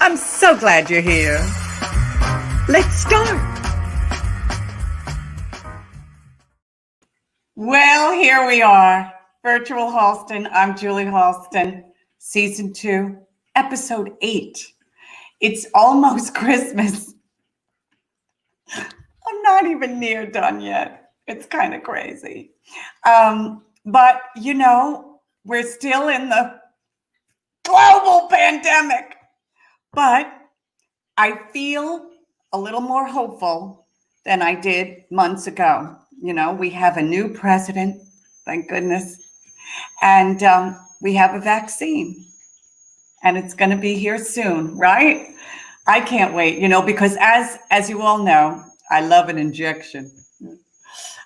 I'm so glad you're here. Let's start. Well, here we are. Virtual Halston. I'm Julie Halston. Season 2, Episode 8. It's almost Christmas. I'm not even near done yet. It's kind of crazy. But, you know, we're still in the global pandemic. But I feel a little more hopeful than I did months ago. You know, we have a new president, thank goodness. And we have a vaccine. And it's going to be here soon, right? I can't wait, you know, because as you all know, I love an injection.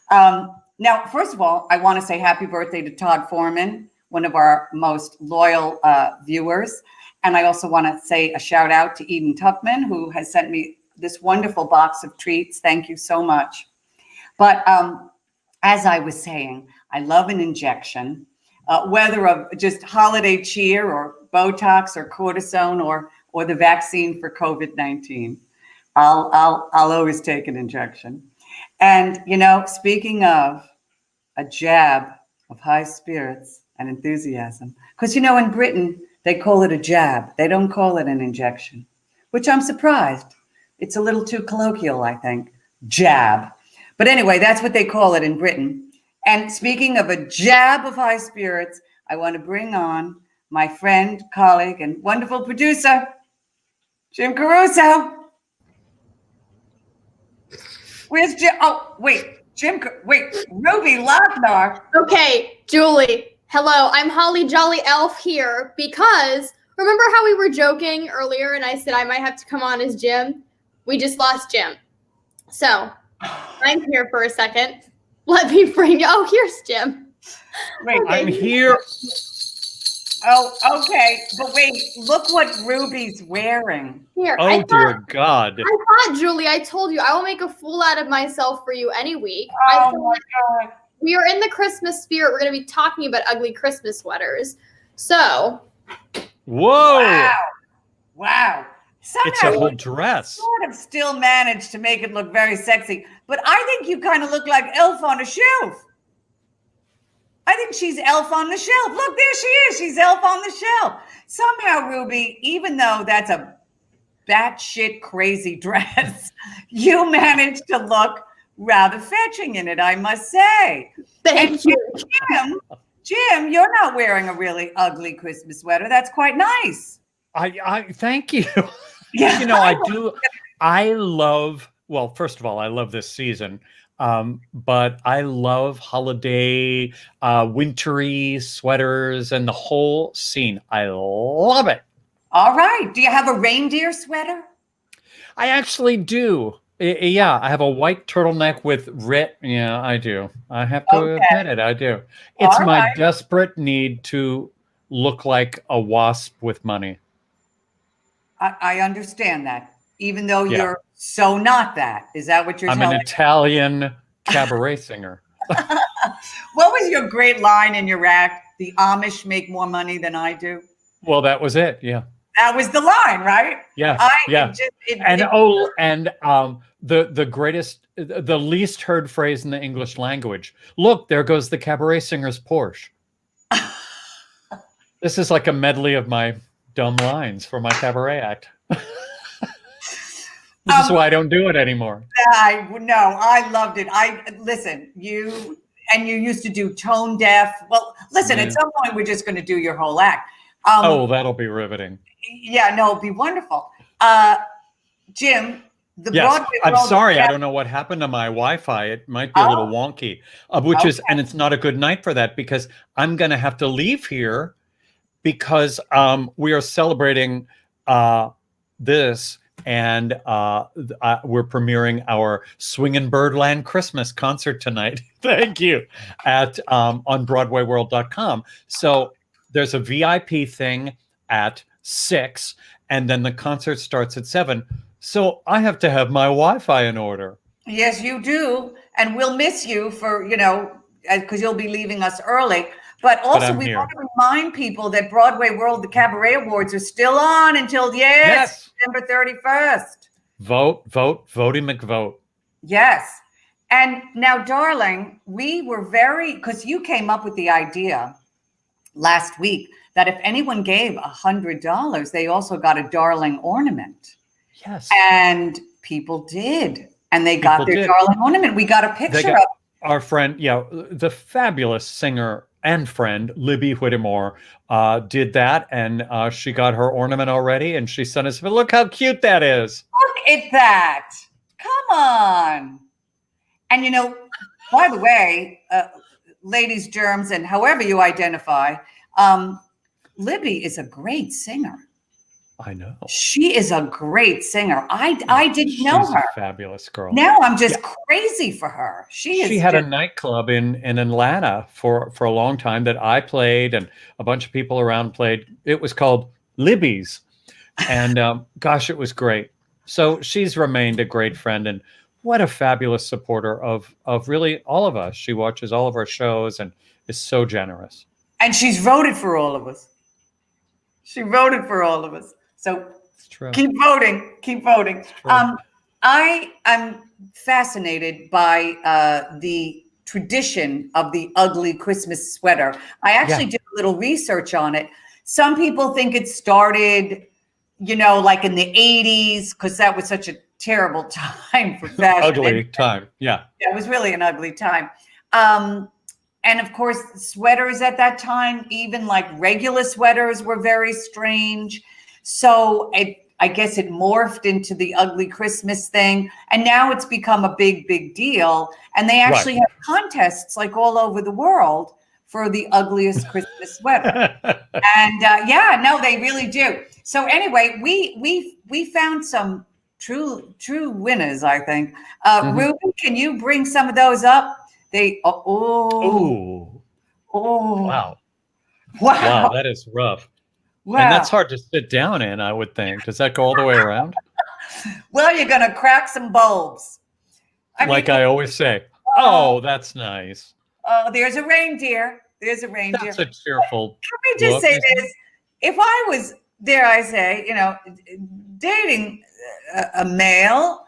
Now, first of all, I want to say happy birthday to Todd Foreman, one of our most loyal viewers. And I also want to say a shout out to Eden Tuckman, who has sent me this wonderful box of treats. Thank you so much. But as I was saying, I love an injection, whether of just holiday cheer or Botox or cortisone or the vaccine for COVID-19. I'll always take an injection. And, you know, speaking of a jab of high spirits and enthusiasm, because, you know, in Britain, they call it a jab. They don't call it an injection, which I'm surprised. It's a little too colloquial, I think. Jab. But anyway, that's what they call it in Britain. And speaking of a jab of high spirits, I want to bring on my friend, colleague, and wonderful producer, Jim Caruso. Where's Jim? Oh, wait, Ruby Lochnar. Okay, Julie. Hello, I'm Holly Jolly Elf here because remember how we were joking earlier and I said I might have to come on as Jim? We just lost Jim. So I'm here for a second. Let me bring you. Oh, here's Jim. Wait, okay. I'm here. Oh, okay. But wait, look what Ruby's wearing. Here. Oh, dear God. I thought, Julie, I told you, I will make a fool out of myself for you any week. Oh, my God. We are in the Christmas spirit. We're going to be talking about ugly Christmas sweaters. So. Whoa. Wow. Somehow it's a whole dress. Sort of still managed to make it look very sexy. But I think you kind of look like Elf on a Shelf. I think she's Elf on the Shelf. Look, there she is. She's Elf on the Shelf. Somehow, Ruby, even though that's a batshit crazy dress, you managed to look rather fetching in it, I must say. Thank you. Jim, you're not wearing a really ugly Christmas sweater. That's quite nice. I thank you. Yeah. You know, I do. I love, well, first of all, I love this season. But I love holiday, wintry sweaters and the whole scene. I love it. All right. Do you have a reindeer sweater? I actually do. Yeah, I have a white turtleneck with red. Yeah, I do. I have to admit it. I do. It's my desperate need to look like a wasp with money. I understand that, even though you're so not that. Is that what you're telling me? I'm an Italian cabaret singer. What was your great line in your act? The Amish make more money than I do. Well, that was it. Yeah. That was the line, right? Yeah. The greatest, the least heard phrase in the English language. Look, there goes the cabaret singer's Porsche. This is like a medley of my dumb lines for my cabaret act. This is why I don't do it anymore. I loved it. Listen, you used to do tone deaf. Well, listen, at some point we're just going to do your whole act. That'll be riveting. Yeah, no, it'll be wonderful. Jim, Broadway I'm sorry, I don't know what happened to my Wi-Fi. It might be a little wonky, and it's not a good night for that because I'm going to have to leave here because we are celebrating this. And we're premiering our Swingin' Birdland Christmas concert tonight. Thank you. At on BroadwayWorld.com. So there's a VIP thing at 6, and then the concert starts at 7. So I have to have my Wi-Fi in order. Yes, you do. And we'll miss you for, because you'll be leaving us early. But also, I'm we here. want to remind people that Broadway World, the Cabaret Awards, are still on until, Yes. December 31st. Vote, Voty McVote. Yes. And now, darling, we were because you came up with the idea last week that if anyone gave $100, they also got a darling ornament. Yes. And people did. And they got their darling ornament. We got a picture of our friend, the fabulous singer and friend, Libby Whittemore, did that. And she got her ornament already. And she sent us, look how cute that is. Look at that. Come on. And, by the way, ladies, germs, and however you identify, Libby is a great singer. I know. She is a great singer. I didn't know her. She's a fabulous girl. Now I'm just crazy for her. She had a nightclub in Atlanta for a long time that I played and a bunch of people around played. It was called Libby's. And gosh, it was great. So she's remained a great friend and what a fabulous supporter of really all of us. She watches all of our shows and is so generous. And she's voted for all of us. She voted for all of us. So keep voting. Keep voting. I am fascinated by the tradition of the ugly Christmas sweater. I actually did a little research on it. Some people think it started, like in the 80s, because that was such a terrible time for fashion. Ugly time. Yeah. It was really an ugly time. And of course, sweaters at that time, even like regular sweaters, were very strange. So I guess it morphed into the ugly Christmas thing. And now it's become a big, big deal. And they actually have contests like all over the world for the ugliest Christmas sweater. And they really do. So anyway, we found some true winners, I think. Ruben, can you bring some of those up? Wow. Wow, that is rough. Wow. And that's hard to sit down in, I would think. Does that go all the way around? Well, you're going to crack some bulbs. I always say, oh, that's nice. Oh, there's a reindeer. There's a reindeer. That's a cheerful. Can we just say this? If I was, dare I say, dating a male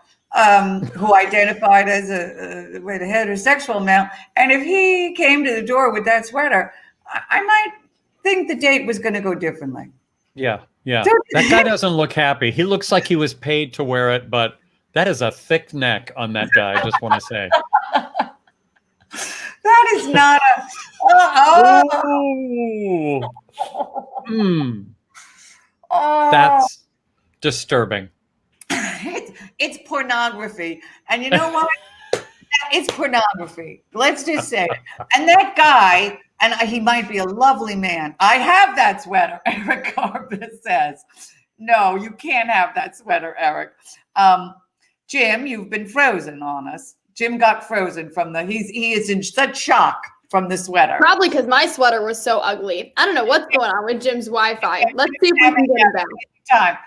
who identified as a heterosexual male, and if he came to the door with that sweater, I might think the date was going to go differently. Yeah. That guy doesn't look happy. He looks like he was paid to wear it, but that is a thick neck on that guy, I just want to say. That is not a... That's disturbing. It's pornography. And you know what? It's pornography. Let's just say it. And that guy, and he might be a lovely man. I have that sweater, Eric Carpus says. No, you can't have that sweater, Eric. Jim, you've been frozen on us. Jim got frozen from he is in such shock from the sweater. Probably because my sweater was so ugly. I don't know what's going on with Jim's Wi-Fi. Let's see if we can get him back.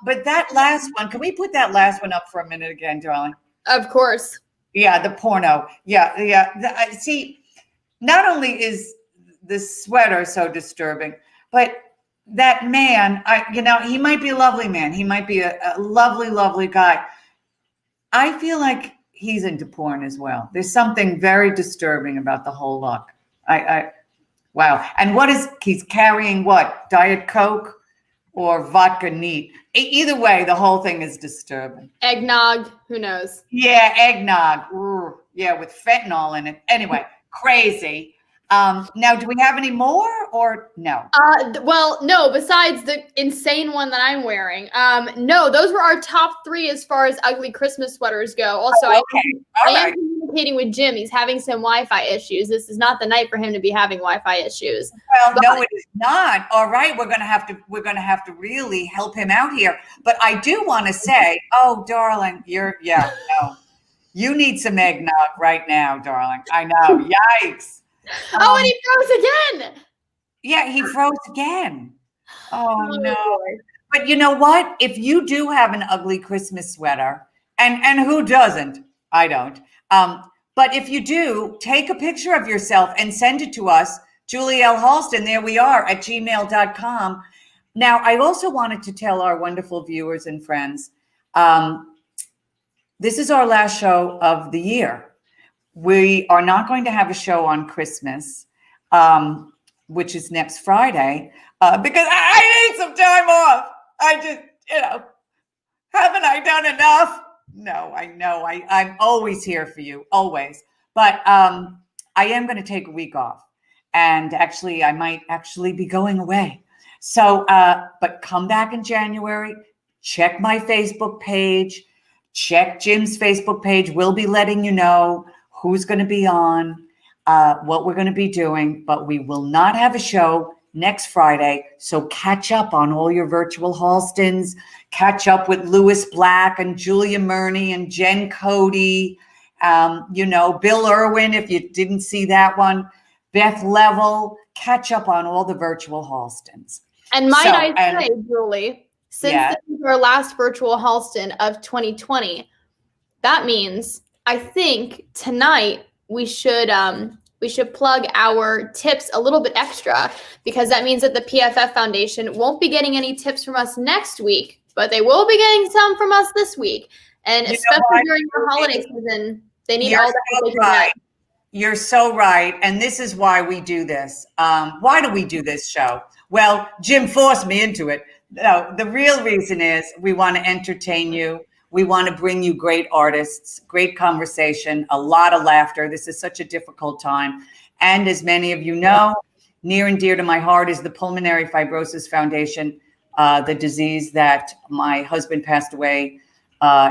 But that last one, can we put that last one up for a minute again, darling? Of course. Yeah, the porno. Yeah. See, not only is the sweater so disturbing, but that man, he might be a lovely man. He might be a lovely, lovely guy. I feel like he's into porn as well. There's something very disturbing about the whole look. Wow. And he's carrying what? Diet Coke or vodka neat? Either way, the whole thing is disturbing. Eggnog, who knows? Yeah, eggnog. Ooh, yeah, with fentanyl in it. Anyway, crazy. Now, do we have any more or no? Well, no, besides the insane one that I'm wearing. No, those were our top 3 as far as ugly Christmas sweaters go. Also, I am communicating with Jim. He's having some Wi-Fi issues. This is not the night for him to be having Wi-Fi issues. Well, no, it is not. All right, we're gonna have to really help him out here. But I do want to say, oh, darling, no. You need some eggnog right now, darling. I know. Yikes. Oh, and he froze again. Yeah, he froze again. Oh, no. But you know what? If you do have an ugly Christmas sweater, and who doesn't? I don't. But if you do, take a picture of yourself and send it to us Julie L. Halston, there we are at gmail.com. Now, I also wanted to tell our wonderful viewers and friends, this is our last show of the year. We are not going to have a show on Christmas, which is next Friday, because I need some time off. I just, haven't I done enough? No, I know. I'm always here for you, always. But I am going to take a week off. And actually, I might actually be going away. So, but come back in January, check my Facebook page, check Jim's Facebook page. We'll be letting you know who's going to be on, what we're going to be doing, but we will not have a show next Friday. So catch up on all your virtual Halstons, catch up with Lewis Black and Julia Murney and Jen Cody, Bill Irwin, if you didn't see that one, Beth Level, catch up on all the virtual Halstons. And might I say, Julie, since this is our last virtual Halston of 2020, that means I think tonight we should plug our tips a little bit extra, because that means that the PFF Foundation won't be getting any tips from us next week, but they will be getting some from us this week. And especially during the holiday season, they need all that. Right. You're so right. And this is why we do this. Why do we do this show? Well, Jim forced me into it. No, the real reason is we want to entertain you. We want to bring you great artists, great conversation, a lot of laughter. This is such a difficult time. And as many of you know, near and dear to my heart is the Pulmonary Fibrosis Foundation, the disease that my husband passed away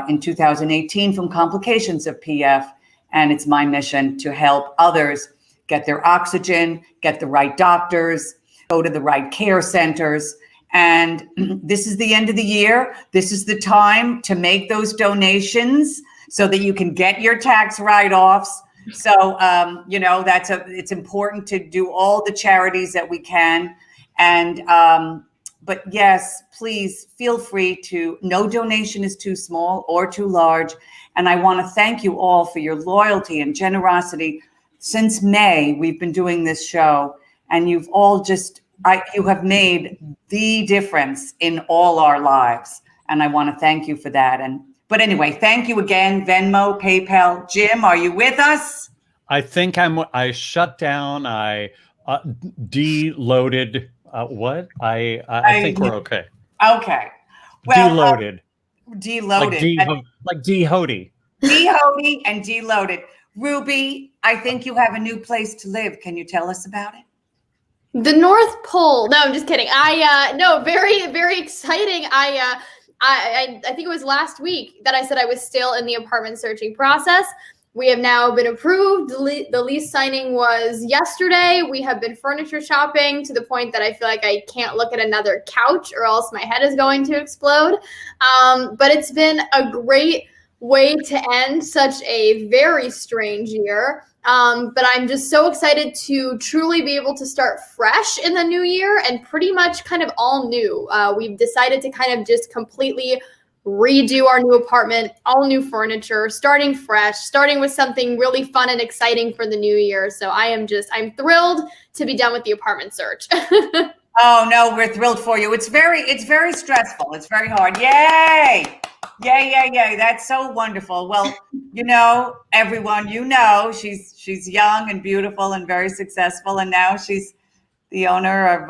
in 2018 from complications of PF. And it's my mission to help others get their oxygen, get the right doctors, go to the right care centers. And this is the end of the year. This is the time to make those donations so that you can get your tax write-offs. So, it's important to do all the charities that we can. And, but yes, please feel free to, no donation is too small or too large. And I want to thank you all for your loyalty and generosity. Since May, we've been doing this show, and you've all you have made the difference in all our lives. And I want to thank you for that. But anyway, thank you again, Venmo, PayPal. Jim, are you with us? I think I shut down. I deloaded. What? I think we're okay. Okay. Well, deloaded. Deloaded. Like de-hody. De-hody and deloaded. Ruby, I think you have a new place to live. Can you tell us about it? The North Pole. No, I'm just kidding. Very, very exciting. I think it was last week that I said I was still in the apartment searching process. We have now been approved. The lease signing was yesterday. We have been furniture shopping to the point that I feel like I can't look at another couch or else my head is going to explode. But it's been a great way to end such a very strange year. But I'm just so excited to truly be able to start fresh in the new year and pretty much kind of all new. We've decided to kind of just completely redo our new apartment, all new furniture, starting fresh, starting with something really fun and exciting for the new year. So I'm thrilled to be done with the apartment search. Oh no, we're thrilled for you. It's very stressful. It's very hard. Yay. Yay. That's so wonderful. Well, everyone, she's young and beautiful and very successful. And now she's the owner of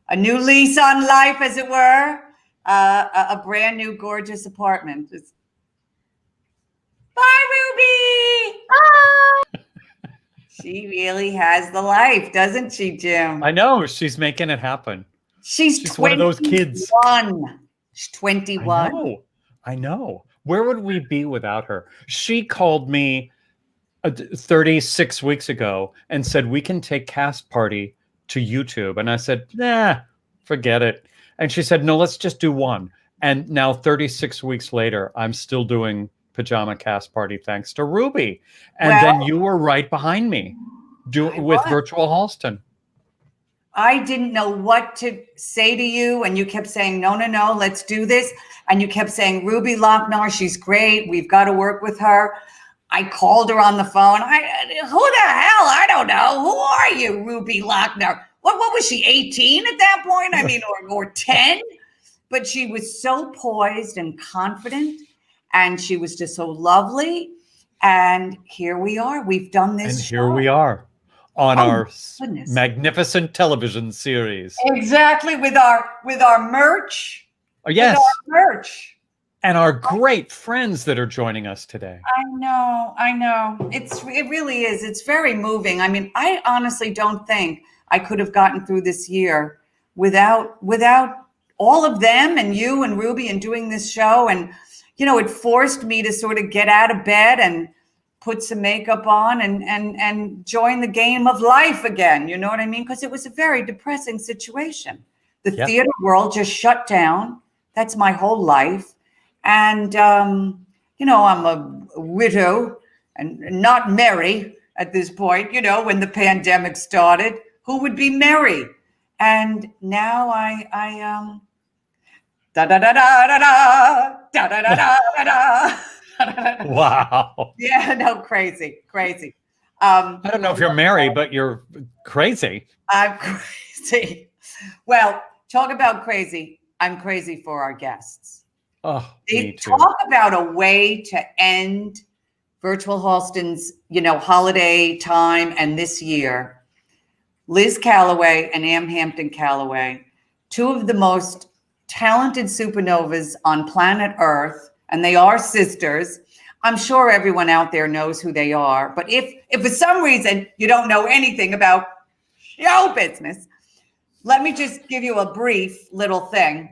a new lease on life, as it were, a brand new, gorgeous apartment. Bye, Ruby. Bye. She really has the life, doesn't she, Jim? I know. She's making it happen. She's one of those kids. She's 21. I know. Where would we be without her? She called me 36 weeks ago and said, we can take Cast Party to YouTube. And I said, nah, forget it. And she said, no, let's just do one. And now 36 weeks later, I'm still doing Pajama Cast Party thanks to Ruby. And then you were right behind me with Virtual Halston. I didn't know what to say to you, and you kept saying, no, let's do this. And you kept saying, Ruby Lochnar, she's great. We've got to work with her. I called her on the phone. Who the hell? I don't know. Who are you, Ruby Lochner? What was she, 18 at that point? I mean, or 10? But she was so poised and confident, and she was just so lovely. And here we are. We've done this. And show. here we are on our goodness. magnificent television series. Exactly, with our merch. Oh, yes. With our merch. And our great friends that are joining us today. I know. It really is. It's very moving. I mean, I honestly don't think I could have gotten through this year without all of them and you and Ruby and doing this show. And, it forced me to sort of get out of bed and put some makeup on and join the game of life again. You know what I mean? Because it was a very depressing situation. The theater world just shut down. That's my whole life. And, I'm a widow and not merry at this point, when the pandemic started. Who would be merry? And now I da da da da da da da da da da da. Wow. Yeah, no, crazy. I don't know if you're merry, but you're crazy. I'm crazy. Well, talk about crazy. I'm crazy for our guests. Oh, They me too. talk about a way to end Virtual Halston's, holiday time and this year. Liz Callaway and Ann Callaway, two of the most talented supernovas on planet Earth, and they are sisters. I'm sure everyone out there knows who they are, but if for some reason you don't know anything about show business, let me just give you a brief little thing.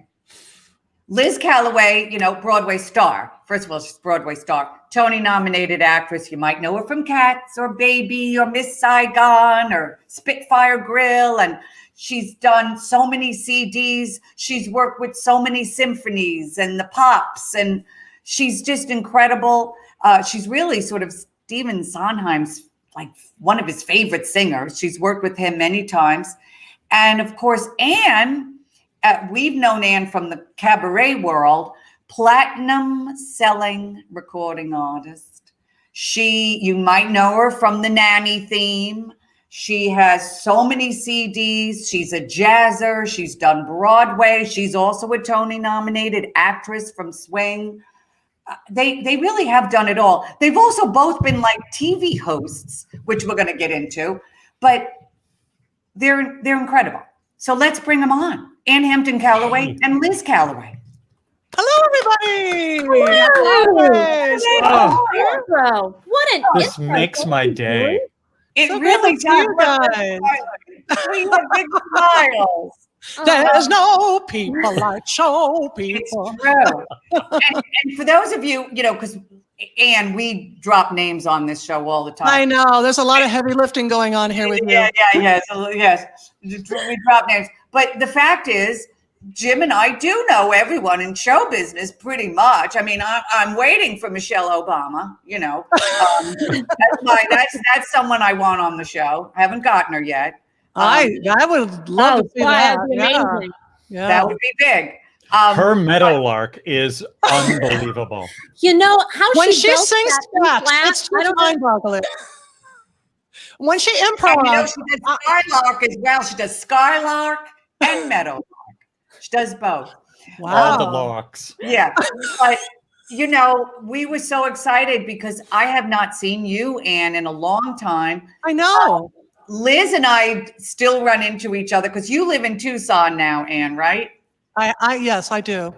Liz Callaway, Broadway star. First of all, she's a Broadway star. Tony-nominated actress. You might know her from Cats or Baby or Miss Saigon or Spitfire Grill. And she's done so many CDs. She's worked with so many symphonies and the Pops. And she's just incredible. She's really sort of Stephen Sondheim's, like, one of his favorite singers. She's worked with him many times. And, of course, Ann, we've known Ann from the cabaret world, platinum selling recording artist. You might know her from the Nanny theme. She has so many CDs. She's a jazzer. She's done Broadway. She's also a Tony nominated actress from Swing. They really have done it all. They've also both been like TV hosts, which we're going to get into, but they're incredible. So let's bring them on. Ann Callaway and Liz Callaway. Hello, everybody. Hello. What an This makes my day. It So really good to see you does. guys. We have big smiles. There's no people like show It's people. true. And for those of you, because Ann, we drop names on this show all the time. I know. There's a lot of heavy lifting going on here with you. Yes. We drop names. But the fact is, Jim and I do know everyone in show business pretty much. I mean, I'm waiting for Michelle Obama, that's someone I want on the show. I haven't gotten her yet. I would love to see that. That'd be amazing. Yeah. That would be big. Her meadowlark is unbelievable. How When she she built sings that thing scratch, flat, it's I just don't know. mind-boggling. When she And, improvises, she does Skylark as well. She does Skylark and Meadowlark. She does both. All the wow. larks. Yeah. But, we were so excited because I have not seen you, Ann, in a long time. I know. Liz and I still run into each other because you live in Tucson now, Ann, right? Yes, I do.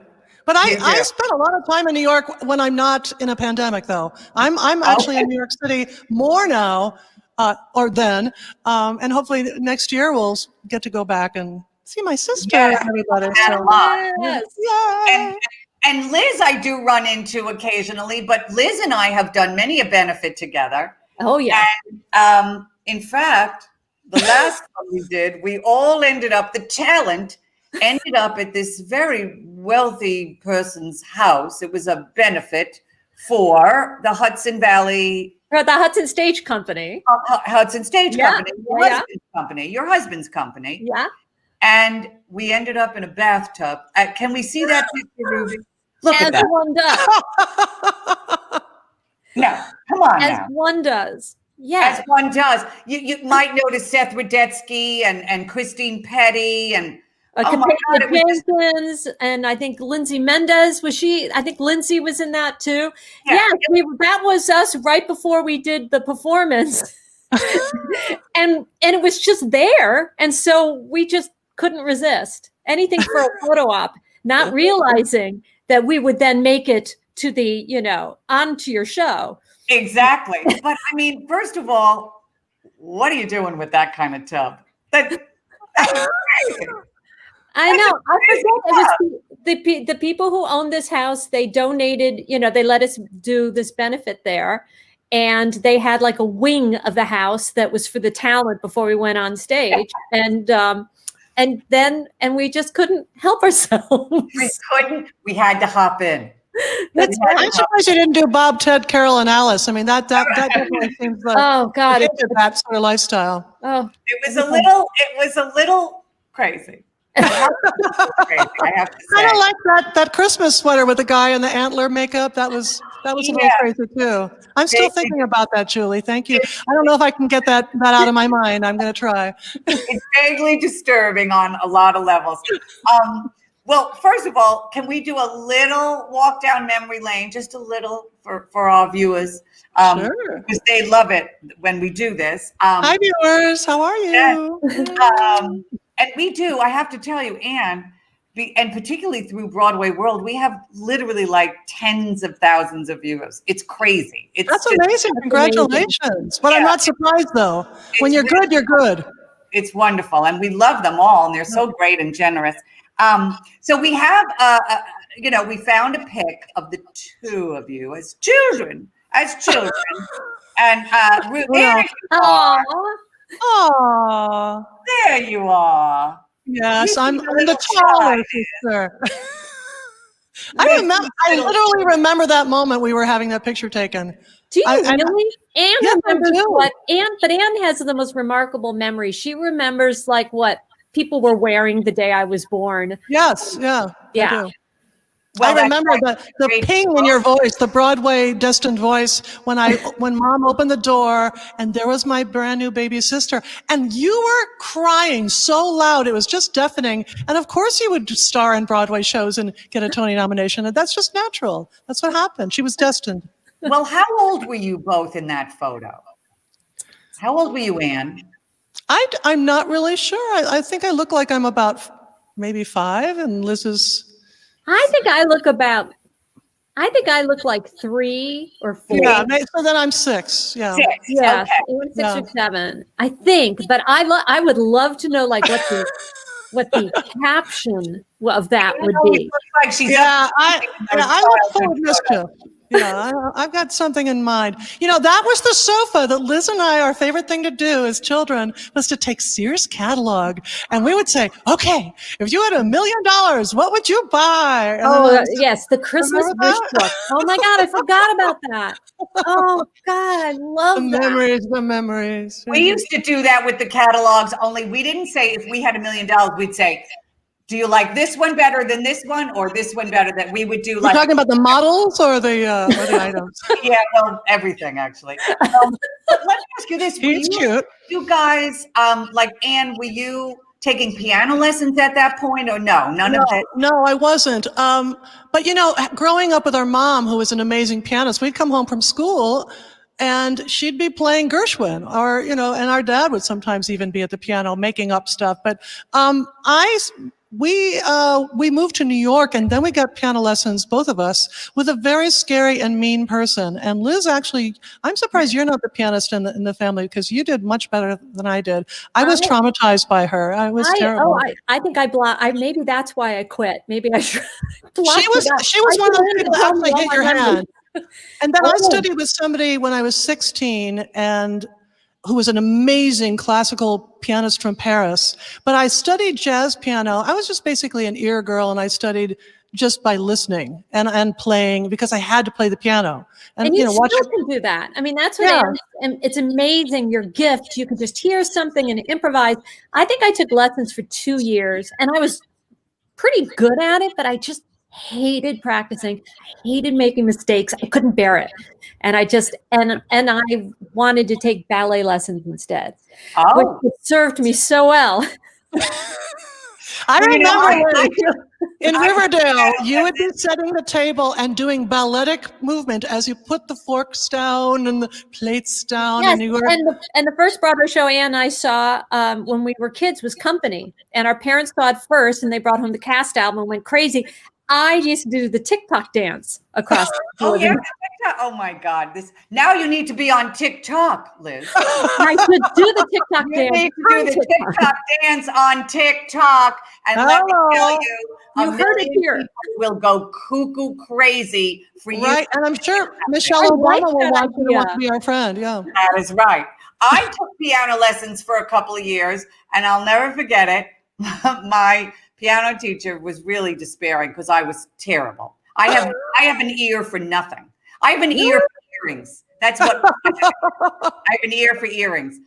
But You do. I spend a lot of time in New York when I'm not in a pandemic, though. I'm actually in New York City more now, or then, and hopefully next year we'll get to go back and see my sister Yeah, and everybody. that a lot. Yes. Yay! And Liz, I do run into occasionally, but Liz and I have done many a benefit together. Oh, yeah. In fact, the last one we did, we all ended up, the talent ended up at this very wealthy person's house. It was a benefit for the Hudson Valley. Or the Hudson Stage Company. Hudson Stage Yeah, Company, your husband's company. Yeah. And we ended up in a bathtub. Can we see that picture, Ruby? Look As at that. one does. No, come on as now. one does. Yes. As one does. You might notice Seth Rudetsky and Christine Petty and oh my God, it was just, Jenkins, and I think Lindsay Mendez I think Lindsay was in that too. Yeah. Yes, that was us right before we did the performance. and it was just there. And so we just couldn't resist anything for a photo op, not realizing that we would then make it to the, onto your show. Exactly. But I mean, first of all, what are you doing with that kind of tub? That's crazy. I know. I forget. It was the people who own this house. They donated. They let us do this benefit there, and they had like a wing of the house that was for the talent before we went on stage, and we just couldn't help ourselves. We couldn't. We had to hop in. I'm surprised you didn't do Bob, Ted, Carol, and Alice. I mean, that definitely seems like Oh God, that sort of lifestyle. Oh, it was a little crazy. Crazy, I have to say. Kind of like that Christmas sweater with the guy in the antler makeup. That was a little crazy too. I'm still thinking about that, Julie. Thank you. I don't know if I can get that out of my mind. I'm going to try. It's vaguely disturbing on a lot of levels. Well, first of all, can we do a little walk down memory lane, just a little for our viewers? Sure. Because they love it when we do this. Hi, viewers. How are you? And we do, I have to tell you, Ann, and particularly through Broadway World, we have literally like tens of thousands of viewers. It's crazy. That's amazing. Congratulations. Amazing. But I'm not surprised, though. When you're good, you're good. It's wonderful. And we love them all. And they're so great and generous. So we have, we found a pic of the two of you as children. And Aww. There you are. Yes, I'm the taller sister. I literally remember that moment we were having that picture taken. Do you really? Ann remembers but Ann has the most remarkable memory. She remembers like what people were wearing the day I was born. Yes, yeah. I do. Well, I remember the ping in your voice, the Broadway destined voice, when Mom opened the door and there was my brand new baby sister, and you were crying so loud it was just deafening. And of course you would star in Broadway shows and get a Tony nomination. And that's just natural. That's what happened. She was destined. Well, how old were you both in that photo? How old were you, Ann? I'm not really sure. I think I look like I'm about maybe 5, and Liz is. I think I look like 3 or 4. Yeah, so then I'm 6. Yeah. 6. Yeah, Okay. 6 or 7. I think, but I would love to know like what the caption of that would be. Like she's I look full of mischief. Yeah, I've got something in mind. That was the sofa that Liz and our favorite thing to do as children was to take Sears catalog, and we would say, okay, if you had $1 million, what would you buy? And yes, the Christmas wish book. Oh my God, I forgot about that. Oh God, I love the memories. We used to do that with the catalogs, only we didn't say if we had $1 million, we'd say, do you like this one better than this one, or this one better than we would do? You're talking about the models or the items? Yeah, well, everything actually. But let me ask you this: He's cute. You guys, like Ann, were you taking piano lessons at that point, or no? None of it. No, I wasn't. But growing up with our mom, who was an amazing pianist, we'd come home from school. And she'd be playing Gershwin, or and our dad would sometimes even be at the piano making up stuff. But we moved to New York, and then we got piano lessons, both of us, with a very scary and mean person. And Liz, actually, I'm surprised you're not the pianist in the family, because you did much better than I did. I was traumatized by her. I was terrible. I think maybe that's why I quit. Maybe I should. She was one of the people that actually hit your hand. And then I studied with somebody when I was 16, and who was an amazing classical pianist from Paris. But I studied jazz piano. I was just basically an ear girl, and I studied just by listening and playing, because I had to play the piano. And you still can do that. I mean, that's what and it's amazing, your gift. You can just hear something and improvise. I think I took lessons for 2 years, and I was pretty good at it, but I just hated practicing. I hated making mistakes. I couldn't bear it. And I just, and I wanted to take ballet lessons instead, Oh, which served me so well. I well, remember in Riverdale, you would be setting the table and doing balletic movement as you put the forks down and the plates down. Yes, And you were and the first Broadway show Ann and I saw when we were kids was Company, and our parents saw it first, and they brought home the cast album and went crazy. I used to do the TikTok dance across the oh board. yeah, TikTok. Oh my God! Now you need to be on TikTok, Liz. I should do the TikTok You dance. need to do the TikTok dance on TikTok, and let me tell you, You heard it here. people will go cuckoo crazy for you. right, and I'm sure Michelle I Obama like will that want you to want to idea. be our friend. Yeah. That is right. I took piano lessons for a couple of years, and I'll never forget it. My piano teacher was really despairing because I was terrible. I have an ear for nothing. I have an ear for earrings. That's what I have an ear for earrings.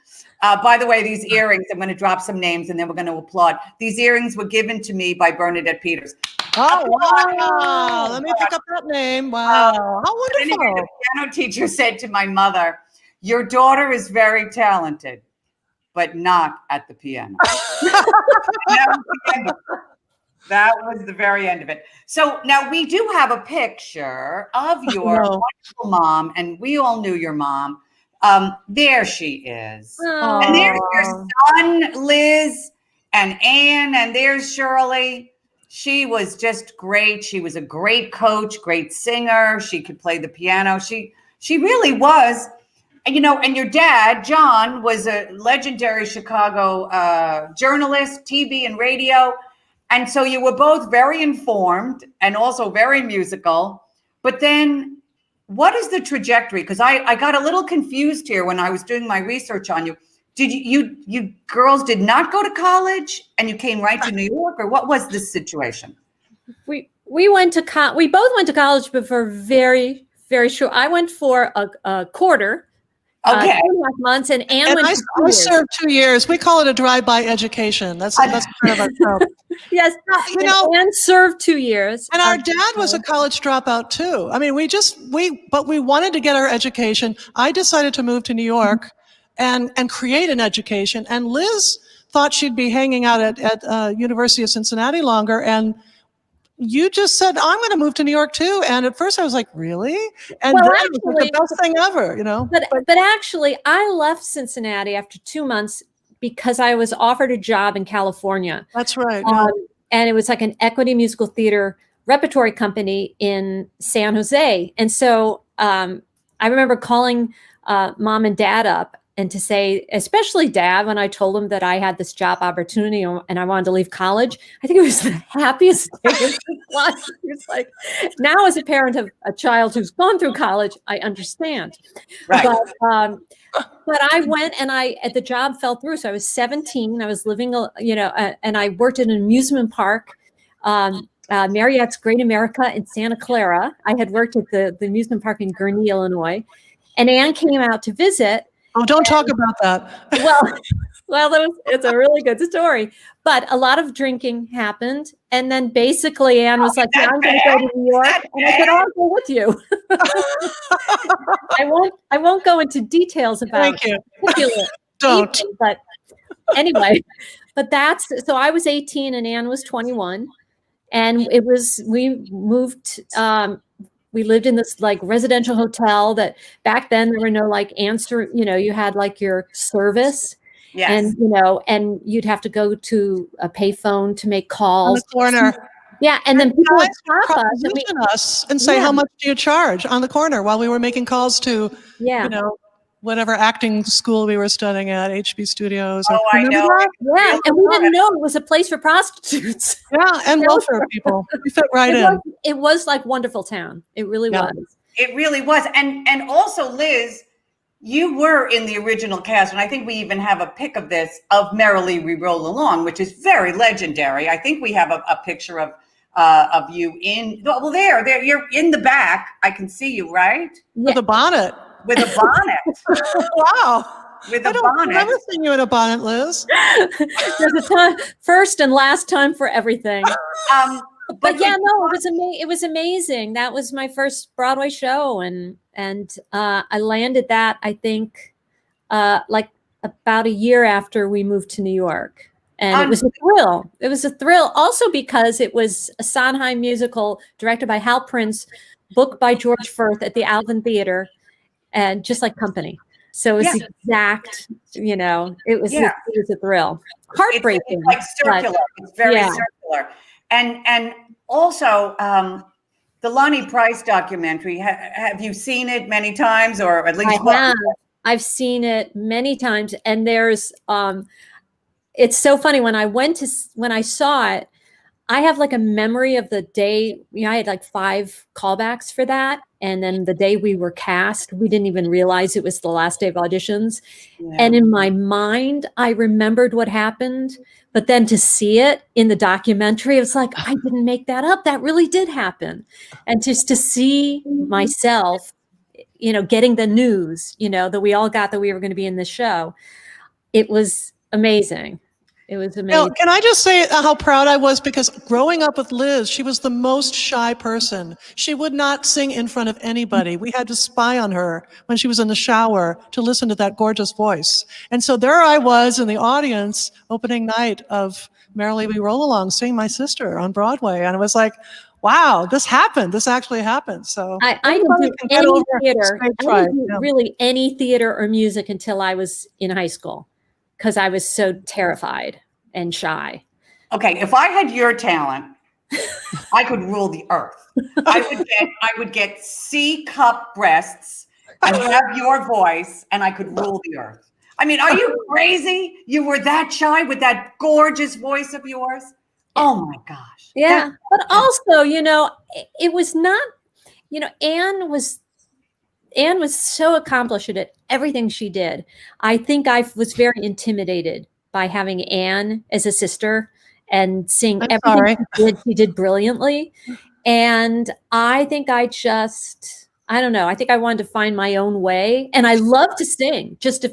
By the way, these earrings, I'm going to drop some names and then we're going to applaud. These earrings were given to me by Bernadette Peters. Oh, wow. Let me pick up that name. Wow. How Anyway, wonderful. the piano teacher said to my mother, "Your daughter is very talented, but not at the piano." That was the very end of it. So now we do have a picture of your wonderful mom, and we all knew your mom. There she is. Oh. And there's your son, Liz, and Ann, and there's Shirley. She was just great. She was a great coach, great singer. She could play the piano. She really was. And, you know, and your dad, John, was a legendary Chicago journalist, TV and radio. And so you were both very informed and also very musical. But then what is the trajectory? Because I got a little confused here when I was doing my research on you. Did you girls did not go to college and you came right to New York, or what was this situation? We went to we both went to college, but for very, very short. I went for a quarter. Okay. 2.5 months, and Ann went I for 2 years. served 2 years. We call it a drive-by education. That's kind of our joke. Yes, You know, Ann served 2 years. and our dad was a college dropout too. I mean, but we wanted to get our education. I decided to move to New York and create an education. And Liz thought she'd be hanging out at University of Cincinnati longer. And you just said, I'm going to move to New York too. And at first I was like, really? And Well, then it was like the best thing ever, you know? But actually, I left Cincinnati after 2 months because I was offered a job in California. That's right. Yeah. And it was like an equity musical theater repertory company in San Jose. And so I remember calling mom and dad up and to say, especially dad, when I told him that I had this job opportunity and I wanted to leave college, I think it was the happiest day of his life. He was like, now as a parent of a child who's gone through college, I understand. Right. But I went and the job fell through. So I was 17. I was living, and I worked at an amusement park, Marriott's Great America in Santa Clara. I had worked at the amusement park in Gurnee, Illinois. And Ann came out to visit. Oh, don't talk about that. Well, it's a really good story. But a lot of drinking happened. And then basically Ann was like, I'm going to go to New York. And I said, I'll go with you. I won't go into details about particular Don't. evening, but anyway, so I was 18 and Ann was 21. And we moved, we lived in this like residential hotel that back then there were no like answer, you had like your service. Yes. And, and you'd have to go to a payphone to make calls. On the corner. Yeah. And then people would stop proposition us and say, how much do you charge on the corner while we were making calls to, whatever acting school we were studying at, HB Studios. Oh, I know. That? Yeah. And we didn't know it was a place for prostitutes. Yeah. And welfare people. We fit right in. It was like wonderful town. It really was. It really was. And also, Liz, you were in the original cast, and I think we even have a pic of this, of Merrily We Roll Along, which is very legendary. I think we have a picture of you in, well, there, you're in the back. I can see you, right? With a bonnet. With a bonnet. Wow. With a bonnet. I've never seen you in a bonnet, Liz. There's a time, first and last time for everything. but yeah, no, it was amazing. That was my first Broadway show, and I landed that, I think, like about a year after we moved to New York. And it was a thrill. It was a thrill also because it was a Sondheim musical directed by Hal Prince, booked by George Firth at the Alvin Theater, and just like Company. So it was the exact, it was a thrill. Heartbreaking. It's like circular. It's very circular. And also the Lonnie Price documentary, have you seen it many times, or at least I have. I've seen it many times, and there's it's so funny when I saw it, I have like a memory of the day, I had like 5 callbacks for that. And then the day we were cast, we didn't even realize it was the last day of auditions. Yeah. And in my mind, I remembered what happened. But then to see it in the documentary, it was like, I didn't make that up. That really did happen. And just to see myself, getting the news, that we all got that we were going to be in this show, it was amazing. It was amazing. Can I just say how proud I was, because growing up with Liz, she was the most shy person. She would not sing in front of anybody. We had to spy on her when she was in the shower to listen to that gorgeous voice. And so there I was in the audience opening night of Merrily We Roll Along, seeing my sister on Broadway. And it was like, wow, this happened. This actually happened. So I didn't do any theater. I didn't do really any theater or music until I was in high school, because I was so terrified and shy. Okay, if I had your talent, I could rule the earth. I would get C-cup breasts and have your voice, and I could rule the earth. I mean, are you crazy? You were that shy with that gorgeous voice of yours? Oh my gosh. Yeah, but also, it was not, Anne was so accomplished at everything she did. I think I was very intimidated by having Anne as a sister and seeing everything she did brilliantly. And I think I don't know. I think I wanted to find my own way. And I love to sing just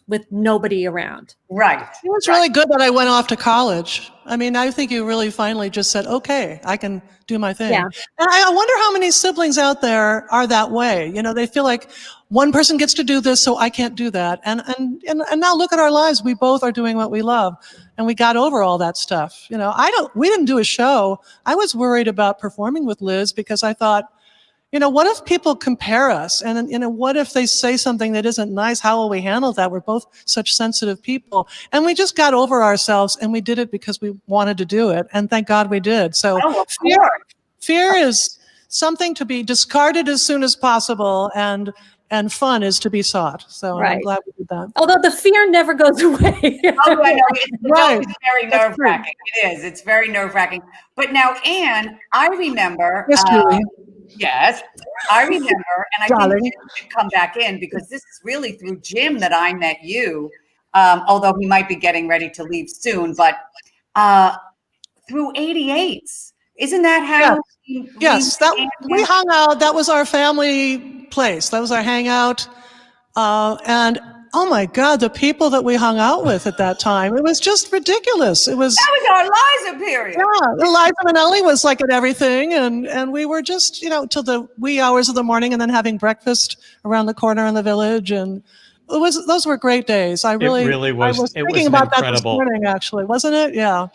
with nobody around. Right. It was really good that I went off to college. I mean, I think you really finally just said, okay, I can do my thing. Yeah. And I wonder how many siblings out there are that way. They feel like one person gets to do this, so I can't do that. And now look at our lives. We both are doing what we love, and we got over all that stuff. We didn't do a show. I was worried about performing with Liz because I thought, what if people compare us? And, what if they say something that isn't nice? How will we handle that? We're both such sensitive people. And we just got over ourselves, and we did it because we wanted to do it. And thank God we did. So fear is something to be discarded as soon as possible, and fun is to be sought. So I'm glad we did that. Although the fear never goes away. Oh, I know. It's very nerve-wracking. It is. It's very nerve-wracking. But now, Anne, I remember... Yes, Julie. Yes, I remember, and I think Jim should come back in, because this is really through Jim that I met you, although he might be getting ready to leave soon, but through 88s. Isn't that how? Yes, we hung out. That was our family place. That was our hangout. And oh my God, the people that we hung out with at that time, it was just ridiculous. That was our Liza period. Yeah, Liza Minnelli was like at everything, and we were just, till the wee hours of the morning, and then having breakfast around the corner in the village, and those were great days. It really was. I was thinking about that this morning, actually, wasn't it? Yeah.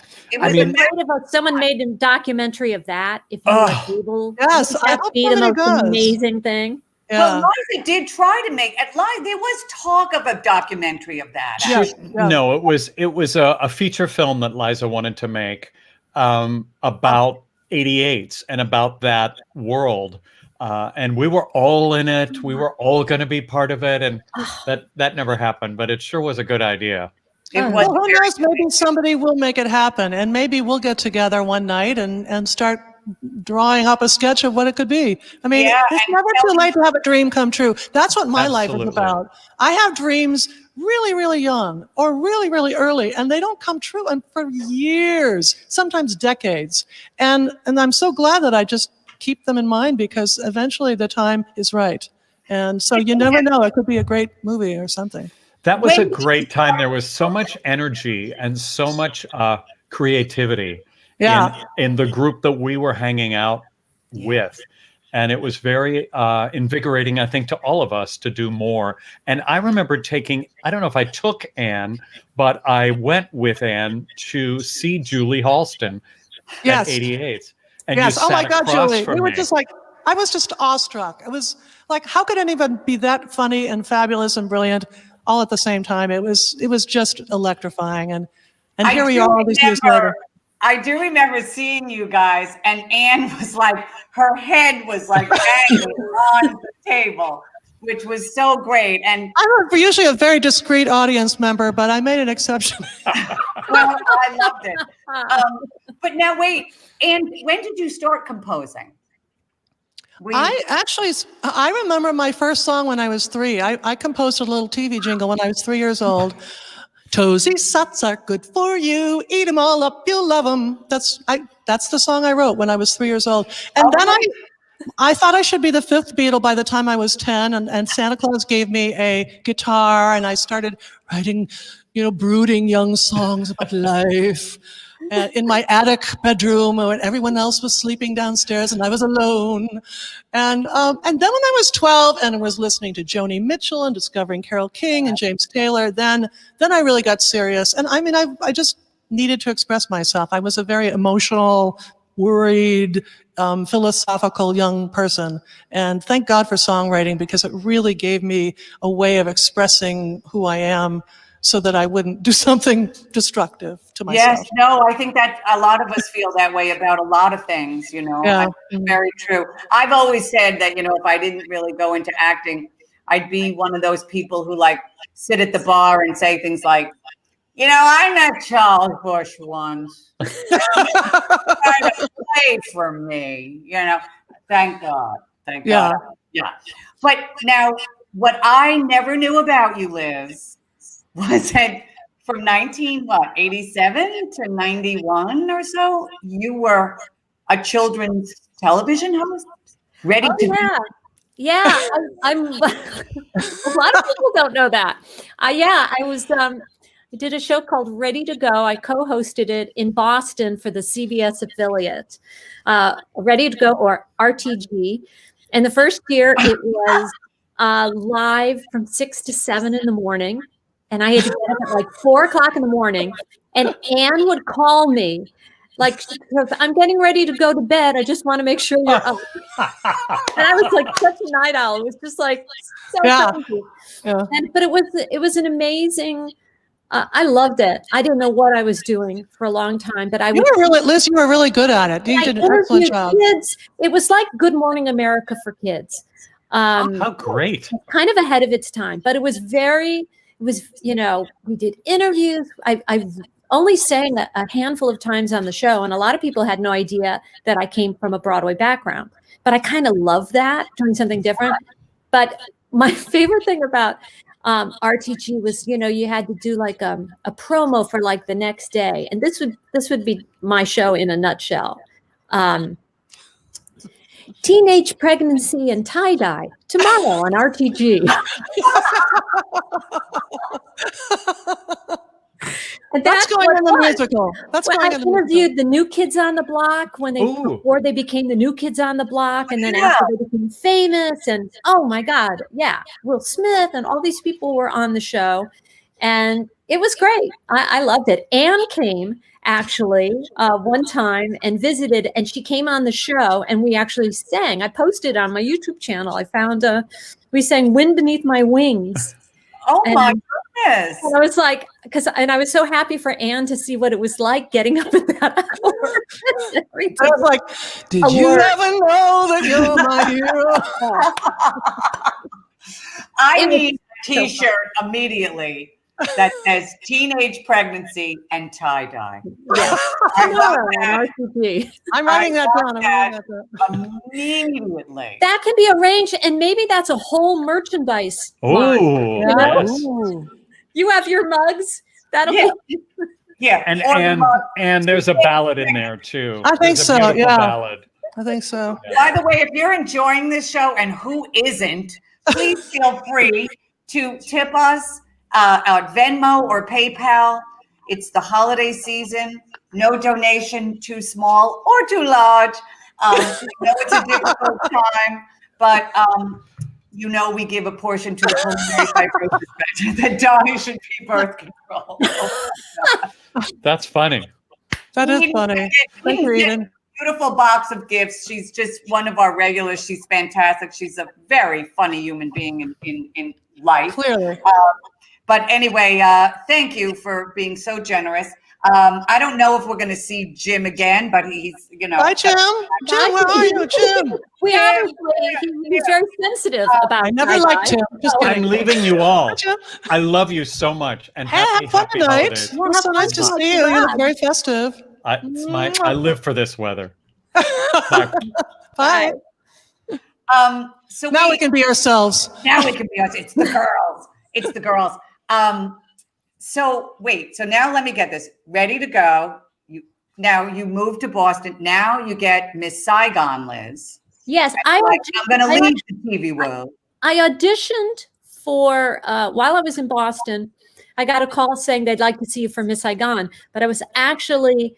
Someone made a documentary of that. If you were able, yes, I hope somebody does. Amazing thing. Yeah. Well, Liza did try to make it. There was talk of a documentary of that. No, it was a feature film that Liza wanted to make about 88s and about that world. And we were all in it. We were all going to be part of it. And that never happened, but it sure was a good idea. Who knows? Maybe somebody will make it happen. And maybe we'll get together one night and start drawing up a sketch of what it could be. I mean, it's never too late to have a dream come true. That's what my life is about. I have dreams really, really young or really, really early, and they don't come true and for years, sometimes decades. And I'm so glad that I just keep them in mind, because eventually the time is right. And so you never know, it could be a great movie or something. That was a great time. There was so much energy and so much creativity. Yeah. in the group that we were hanging out with. And it was very invigorating, I think, to all of us to do more. And I remember I don't know if I took Ann, but I went with Ann to see Julie Halston Yes. at 88. And Yes. you Oh sat my God, across Julie. from We were me. just like, I was just awestruck. It was like, how could anyone be that funny and fabulous and brilliant all at the same time? It was just electrifying. And here we are all these years later. I do remember seeing you guys, and Anne was like, her head was like banging on the table, which was so great. And I'm usually a very discreet audience member, but I made an exception. well, I loved it. But now wait, Anne, when did you start composing? I remember my first song when I was 3. I composed a little TV jingle when I was 3 years old. Tozy sots are good for you. Eat 'em all up, you'll love 'em. That's the song I wrote when I was 3 years old. And then I thought I should be the 5th Beatle by the time I was 10, and Santa Claus gave me a guitar, and I started writing, brooding young songs about life. In my attic bedroom when everyone else was sleeping downstairs and I was alone. And then when I was 12 and was listening to Joni Mitchell and discovering Carole King and James Taylor, then I really got serious. And I mean, I just needed to express myself. I was a very emotional, worried, philosophical young person. And thank God for songwriting, because it really gave me a way of expressing who I am, so that I wouldn't do something destructive to myself. Yes, no, I think that a lot of us feel that way about a lot of things, Yeah. Very true. I've always said that, if I didn't really go into acting, I'd be one of those people who like sit at the bar and say things like, I met Charles Bush once. Trying to play for me, thank God. Thank God. Yeah. But now, what I never knew about you, Liz, was that from 87 to 91 or so, you were a children's television host? Ready to Yeah, I'm a lot of people don't know that. I was I did a show called Ready to Go. I co-hosted it in Boston for the CBS affiliate, Ready to Go, or RTG. And the first year it was live from 6 to 7 in the morning. And I had to get up at like 4 o'clock in the morning. And Anne would call me, like, I'm getting ready to go to bed. I just want to make sure you're up. And I was like such a night owl. It was just like so crazy. Yeah. But it was an amazing. I loved it. I didn't know what I was doing for a long time, but Liz, you were really good at it. You did an excellent job. Kids. It was like Good Morning America for kids. How great! Kind of ahead of its time, but it was we did interviews. I only sang a handful of times on the show, and a lot of people had no idea that I came from a Broadway background. But I kind of love that, doing something different. But my favorite thing about RTG was, you had to do like a promo for like the next day, and this would be my show in a nutshell. Teenage pregnancy and tie-dye tomorrow on RTG. And that's going in the musical. That's going in the musical. I interviewed the New Kids on the Block before they became the New Kids on the Block, and then after they became famous. And oh my God, Will Smith and all these people were on the show, and it was great. I loved it. Anne came actually one time and visited, and she came on the show, and we actually sang. I posted on my YouTube channel. I found we sang "Wind Beneath My Wings." Oh my goodness! And I was like, I was so happy for Anne to see what it was like getting up at that hour. I was like, did you ever know that you're my hero? I need a T-shirt immediately that says "Teenage Pregnancy and Tie-Dye." Yes. I'm writing that down. Immediately. That can be arranged, and maybe that's a whole merchandise line. Yes. You have your mugs. That'll be. Yeah. And there's a ballad in there too. I think so. Yeah. Ballad. I think so. By the way, if you're enjoying this show, and who isn't, please feel free to tip us. Our Venmo or PayPal. It's the holiday season. No donation too small or too large. It's a difficult time, but we give a portion to the pulmonary fibrosis center that Donnie should be birth control. That's funny. That is funny. Thank you, Eden. Beautiful box of gifts. She's just one of our regulars. She's fantastic. She's a very funny human being in life. Clearly. But anyway, thank you for being so generous. I don't know if we're going to see Jim again, but he's, Hi, Jim. Jim, where are you, Jim? We obviously, he's very sensitive about. I never liked Jim. Just I'm kidding. leaving you all. Hi, Jim. I love you so much. And Hey, have fun happy tonight. holidays. It was so nice to see you. You look very festive. I live for this weather. Bye. Bye. So Now we can be ourselves. Now we can be us. It's the girls. It's the girls. So now let me get this ready to go. You moved to Boston. Now you get Miss Saigon, Liz. Yes, I'm going to leave the TV world. I auditioned for while I was in Boston. I got a call saying they'd like to see you for Miss Saigon, but I was actually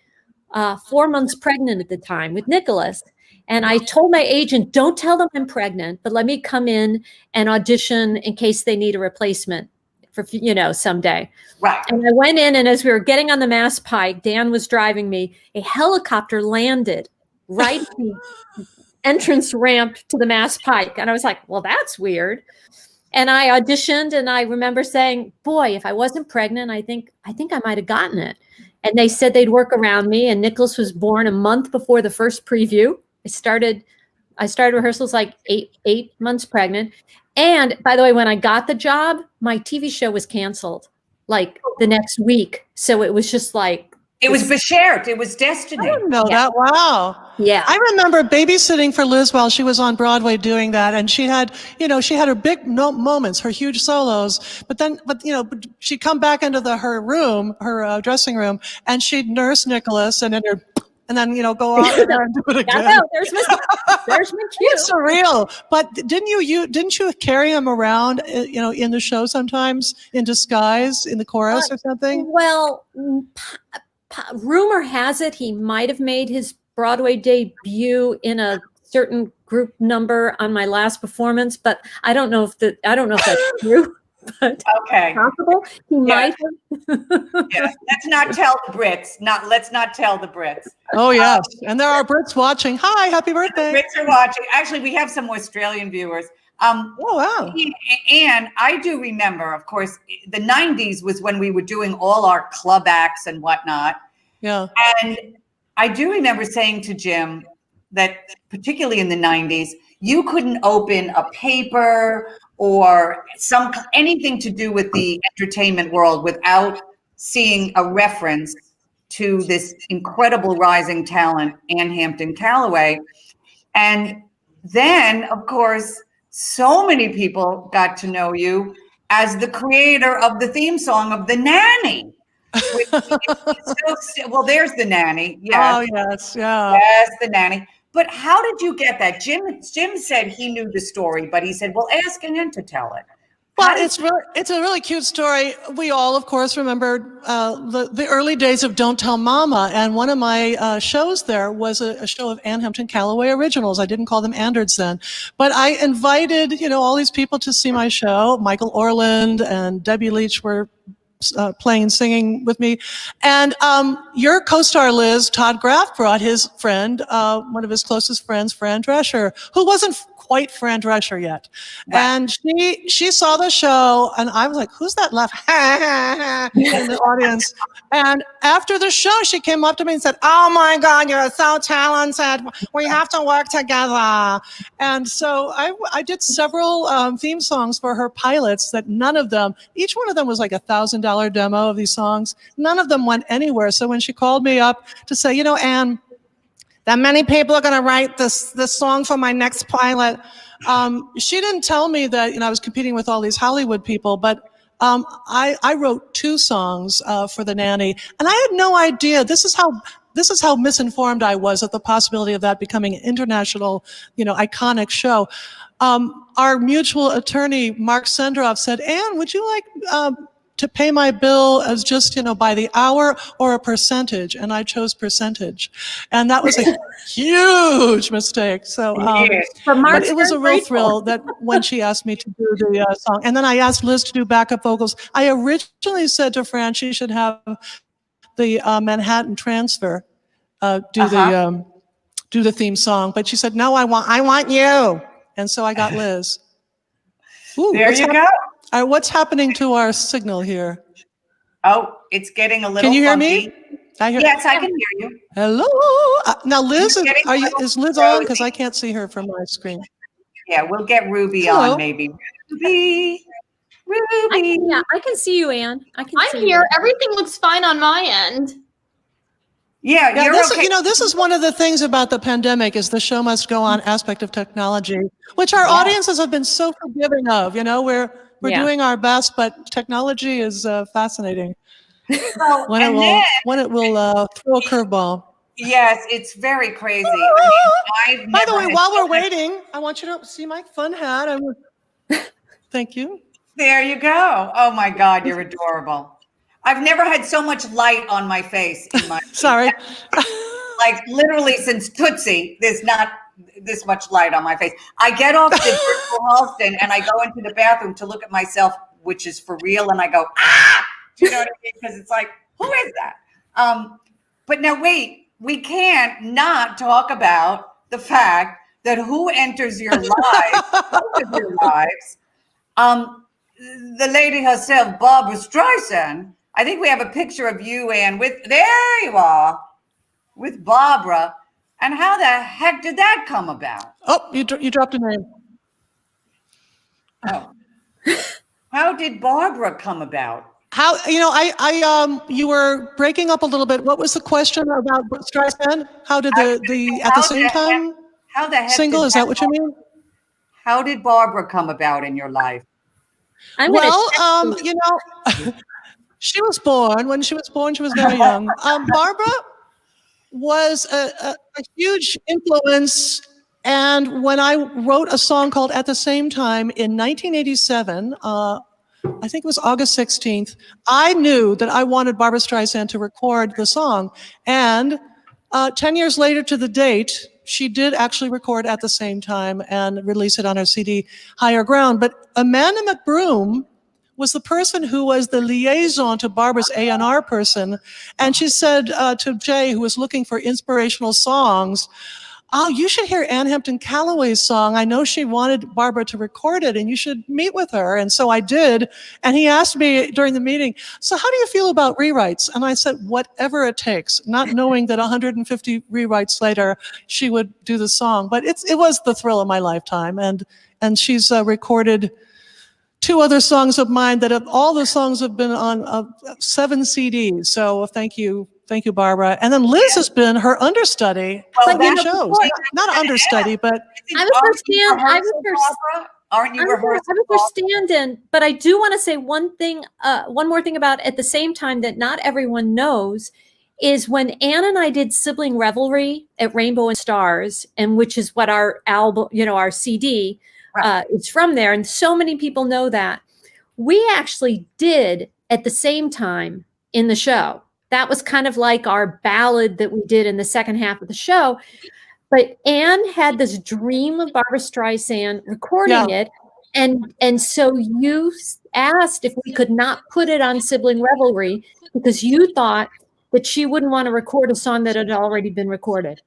4 months pregnant at the time with Nicholas. And I told my agent, don't tell them I'm pregnant, but let me come in and audition in case they need a replacement for, someday. Right. And I went in, and as we were getting on the Mass Pike, Dan was driving me, a helicopter landed right at the entrance ramp to the Mass Pike. And I was like, well, that's weird. And I auditioned, and I remember saying, boy, if I wasn't pregnant, I think I might have gotten it. And they said they'd work around me. And Nicholas was born a month before the first preview. I started rehearsals like eight months pregnant. And by the way, when I got the job, my TV show was canceled like the next week. So it was just like. It was Beshert. It was destiny. I didn't know that. Wow. Yeah. I remember babysitting for Liz while she was on Broadway doing that. And she had her big moments, her huge solos, but she'd come back into her dressing room, and she'd nurse Nicholas and then go out there and do it again. I know, there's my cue. It's surreal. But didn't you carry him around, in the show sometimes in disguise in the chorus or something? Well, rumor has it he might have made his Broadway debut in a certain group number on my last performance, but I don't know if that's true. But okay, possible he might have. Yes. Let's not tell the Brits. Let's not tell the Brits. Oh yes, and there are Brits watching. Hi, happy birthday! Brits are watching. Actually, we have some Australian viewers. Oh wow! And I do remember, of course, the '90s was when we were doing all our club acts and whatnot. Yeah. And I do remember saying to Jim that, particularly in the '90s, you couldn't open a paper or anything to do with the entertainment world without seeing a reference to this incredible rising talent, Ann Callaway. And then, of course, so many people got to know you as the creator of the theme song of The Nanny. Well, there's The Nanny. Yes. Oh, yes. Yeah. Yes, The Nanny. But how did you get that? Jim said he knew the story, but he said, well, ask Ann to tell it. Well, it's a really cute story. We all, of course, remember the early days of Don't Tell Mama, and one of my shows there was a show of Ann Callaway originals. I didn't call them Anderds then, but I invited all these people to see my show. Michael Orland and Debbie Leach were playing and singing with me, and your co-star Liz, Todd Graff, brought his friend, one of his closest friends, Fran Drescher, who wasn't quite Fran Drescher yet. Wow. And she saw the show, and I was like, who's that laugh in the audience? And after the show, she came up to me and said, oh my God, you're so talented. We have to work together. And so I did several theme songs for her pilots that each one of them was like $1,000 demo of these songs. None of them went anywhere. So when she called me up to say, Ann, that many people are going to write this song for my next pilot. She didn't tell me that I was competing with all these Hollywood people, but I wrote 2 songs for The Nanny, and I had no idea. This is how misinformed I was at the possibility of that becoming an international, iconic show. Our mutual attorney, Mark Sendroff, said, Ann, would you like to pay my bill as just, by the hour or a percentage, and I chose percentage. And that was a huge mistake. So, Yes. but it was a real thrill that when she asked me to do the song. And then I asked Liz to do backup vocals. I originally said to Fran she should have the Manhattan Transfer do the theme song, but she said, no, I want you. And so I got Liz. Ooh, There you go. What's happening to our signal here? Oh, it's getting a little Can you hear funky. me? Yes, I can hear you. Hello. Now, Liz, is Liz on? Because I can't see her from my screen. Yeah, we'll get Ruby Hello. on, maybe. Ruby. I can see you, Ann. I'm here. Everything looks fine on my end. Yeah, you're this, okay. this is one of the things about the pandemic is the show must go on aspect of technology, which our audiences have been so forgiving of. We're doing our best, but technology is fascinating. When it will throw a curveball. Yes, it's very crazy. By the way, while we're waiting, I want you to see my fun hat. Thank you. There you go. Oh my God, you're adorable. I've never had so much light on my face in my Sorry. Like literally since Tootsie, there's not this much light on my face. I get off the virtual Halston and I go into the bathroom to look at myself, which is for real, and I go, ah! Do you know what I mean? Because it's like, who is that? But now wait, we can't not talk about the fact that who enters your lives, the lady herself, Barbra Streisand. I think we have a picture of you, Ann, there you are, with Barbara. And how the heck did that come about? Oh, you dropped a name. Oh. How did Barbara come about? How, you were breaking up a little bit. What was the question about Streisand? How did how the heck single, is that what you mean? How did Barbara come about in your life? She was born. When she was born, she was very young. Barbara was a huge influence. And when I wrote a song called At the Same Time in 1987, I think it was August 16th, I knew that I wanted Barbra Streisand to record the song. And 10 years later to the date, she did actually record At the Same Time and release it on her CD, Higher Ground. But Amanda McBroom was the person who was the liaison to Barbara's A&R person. And she said to Jay, who was looking for inspirational songs, oh, you should hear Ann Callaway's song. I know she wanted Barbara to record it and you should meet with her. And so I did. And he asked me during the meeting, so how do you feel about rewrites? And I said, whatever it takes, not knowing that 150 rewrites later, she would do the song. But it was the thrill of my lifetime. And she's recorded 2 other songs of mine that all the songs have been on 7 CDs. So thank you, Barbara. And then Liz has been her understudy on the shows. Not understudy, but I was her stand-in. But I do want to say one more thing about At the Same Time that not everyone knows is when Ann and I did Sibling Revelry at Rainbow and Stars, and which is what our album, our CD. It's from there, and so many people know that. We actually did At the Same Time in the show. That was kind of like our ballad that we did in the second half of the show. But Ann had this dream of Barbra Streisand recording it, and so you asked if we could not put it on Sibling Revelry because you thought that she wouldn't want to record a song that had already been recorded.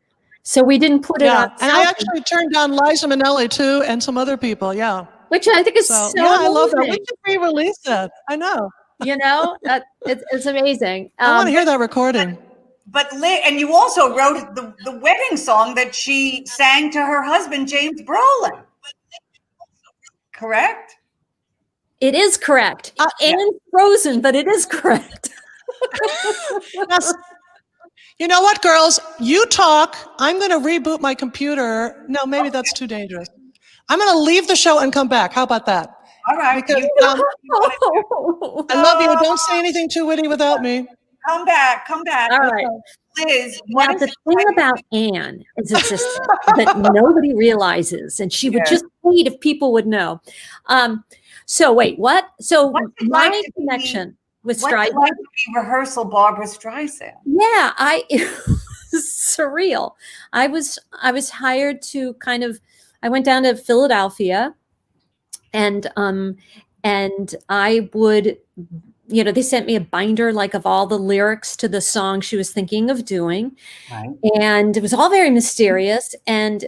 So we didn't put it on. And I actually turned down Liza Minnelli too, and some other people. Yeah, which I think is so I love that. We should re-release that. I know. It's amazing. I want to hear that recording. But and you also wrote the wedding song that she sang to her husband James Brolin. Correct? It is correct. And frozen, but it is correct. Yes. You know what, girls? You talk. I'm going to reboot my computer. No, maybe that's too dangerous. I'm going to leave the show and come back. How about that? All right. Because, I love you. Don't say anything too witty without me. Come back. All right. Liz, now, the thing about Ann is a sister that nobody realizes, and she would just hate if people would know. So wait, what? So What's it my like to be- connection with What's it Streisand. like to be rehearsal Barbara Streisand? Yeah, it was surreal. I was hired to I went down to Philadelphia and I would, they sent me a binder like of all the lyrics to the song she was thinking of doing. Right. And it was all very mysterious. And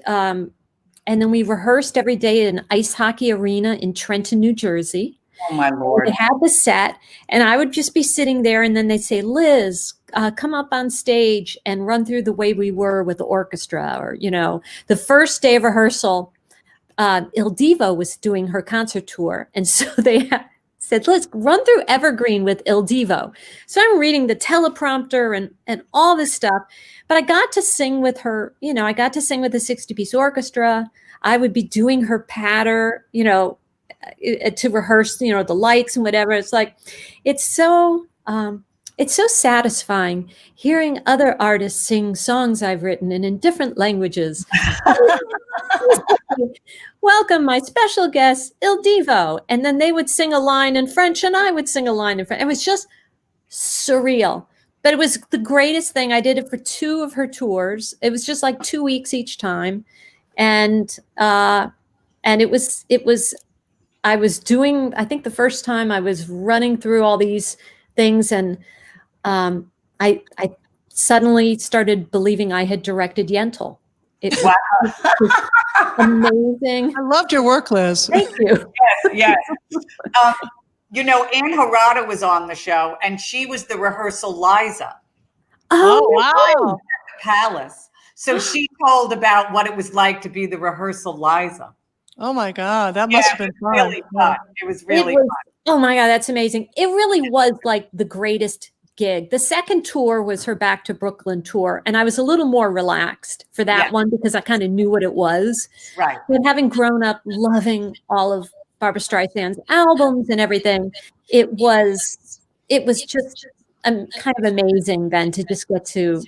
then we rehearsed every day at an ice hockey arena in Trenton, New Jersey. Oh my Lord. They had the set, and I would just be sitting there, and then they'd say, Liz, come up on stage and run through The Way We Were with the orchestra. Or, the first day of rehearsal, Il Divo was doing her concert tour. And so they said, let's run through Evergreen with Il Divo. So I'm reading the teleprompter and all this stuff. But I got to sing with her, I got to sing with the 60-piece orchestra. I would be doing her patter, to rehearse, the lights and whatever. It's like, it's so satisfying hearing other artists sing songs I've written and in different languages. Welcome, my special guest, Il Divo. And then they would sing a line in French and I would sing a line in French. It was just surreal. But it was the greatest thing. I did it for 2 of her tours. It was just like 2 weeks each time. And it was, I was doing, I think the first time I was running through all these things, and I suddenly started believing I had directed Yentl. It was amazing. I loved your work, Liz. Thank you. Yes. Ann Harada was on the show, and she was the rehearsal Liza Oh, wow. at the Palace. So she told about what it was like to be the rehearsal Liza. Oh my God, that must have been fun. Really fun. It was really fun. Oh my God, that's amazing. It really was like the greatest gig. The second tour was her Back to Brooklyn tour, and I was a little more relaxed for that one because I kind of knew what it was. Right. But having grown up loving all of Barbra Streisand's albums and everything, it was just kind of amazing then to just get to,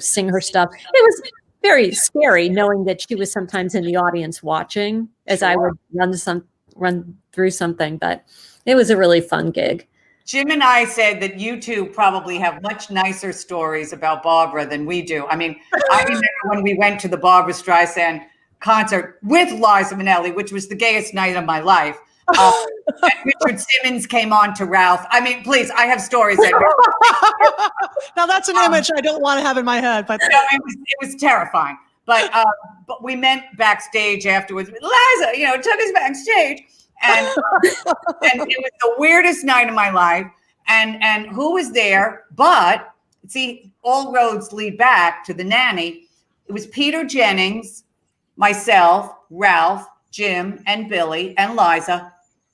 sing her stuff. It was very scary knowing that she was sometimes in the audience watching as I would run through something, but it was a really fun gig. Jim and I said that you two probably have much nicer stories about Barbara than we do. I mean, I remember when we went to the Barbra Streisand concert with Liza Minnelli, which was the gayest night of my life. And Richard Simmons came on to Ralph. I mean, please, I have stories. Now that's an image I don't want to have in my head, but no, it was terrifying. But we met backstage afterwards. Liza, took us backstage, and it was the weirdest night of my life. And who was there? But see, all roads lead back to the nanny. It was Peter Jennings, myself, Ralph, Jim, and Billy, and Liza,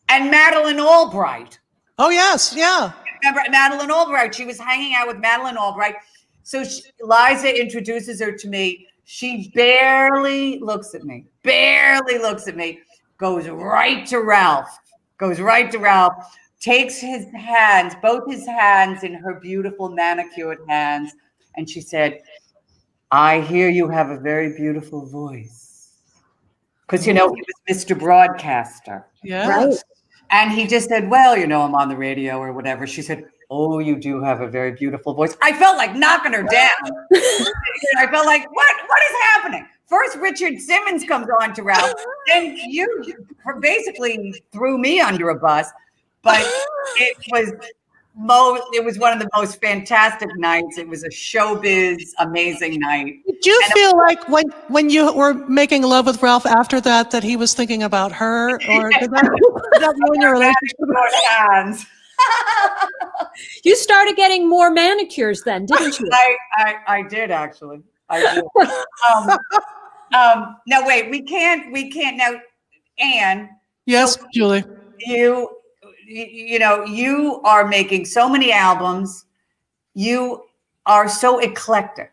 and Madeleine Albright. oh yes, yeah. Remember Madeleine Albright? She was hanging out with Madeleine Albright. So Liza introduces her to me. She barely looks at me, goes right to Ralph, takes his hands, both his hands in her beautiful manicured hands. And she said, I hear you have a very beautiful voice. Because, he was Mr. Broadcaster. Yes. Right. And he just said, well, I'm on the radio or whatever. She said, oh, you do have a very beautiful voice. I felt like knocking her down. I felt like, what is happening? First, Richard Simmons comes on to Ralph. Then you basically threw me under a bus. But it was one of the most fantastic nights. It was a showbiz amazing night. Did you feel like when you were making love with Ralph after that he was thinking about her, or did that ruin your relationship? You started getting more manicures then, didn't you? I did actually. I did. No, wait, we can't now, Ann. Yes, so Julie. You are making so many albums. You are so eclectic.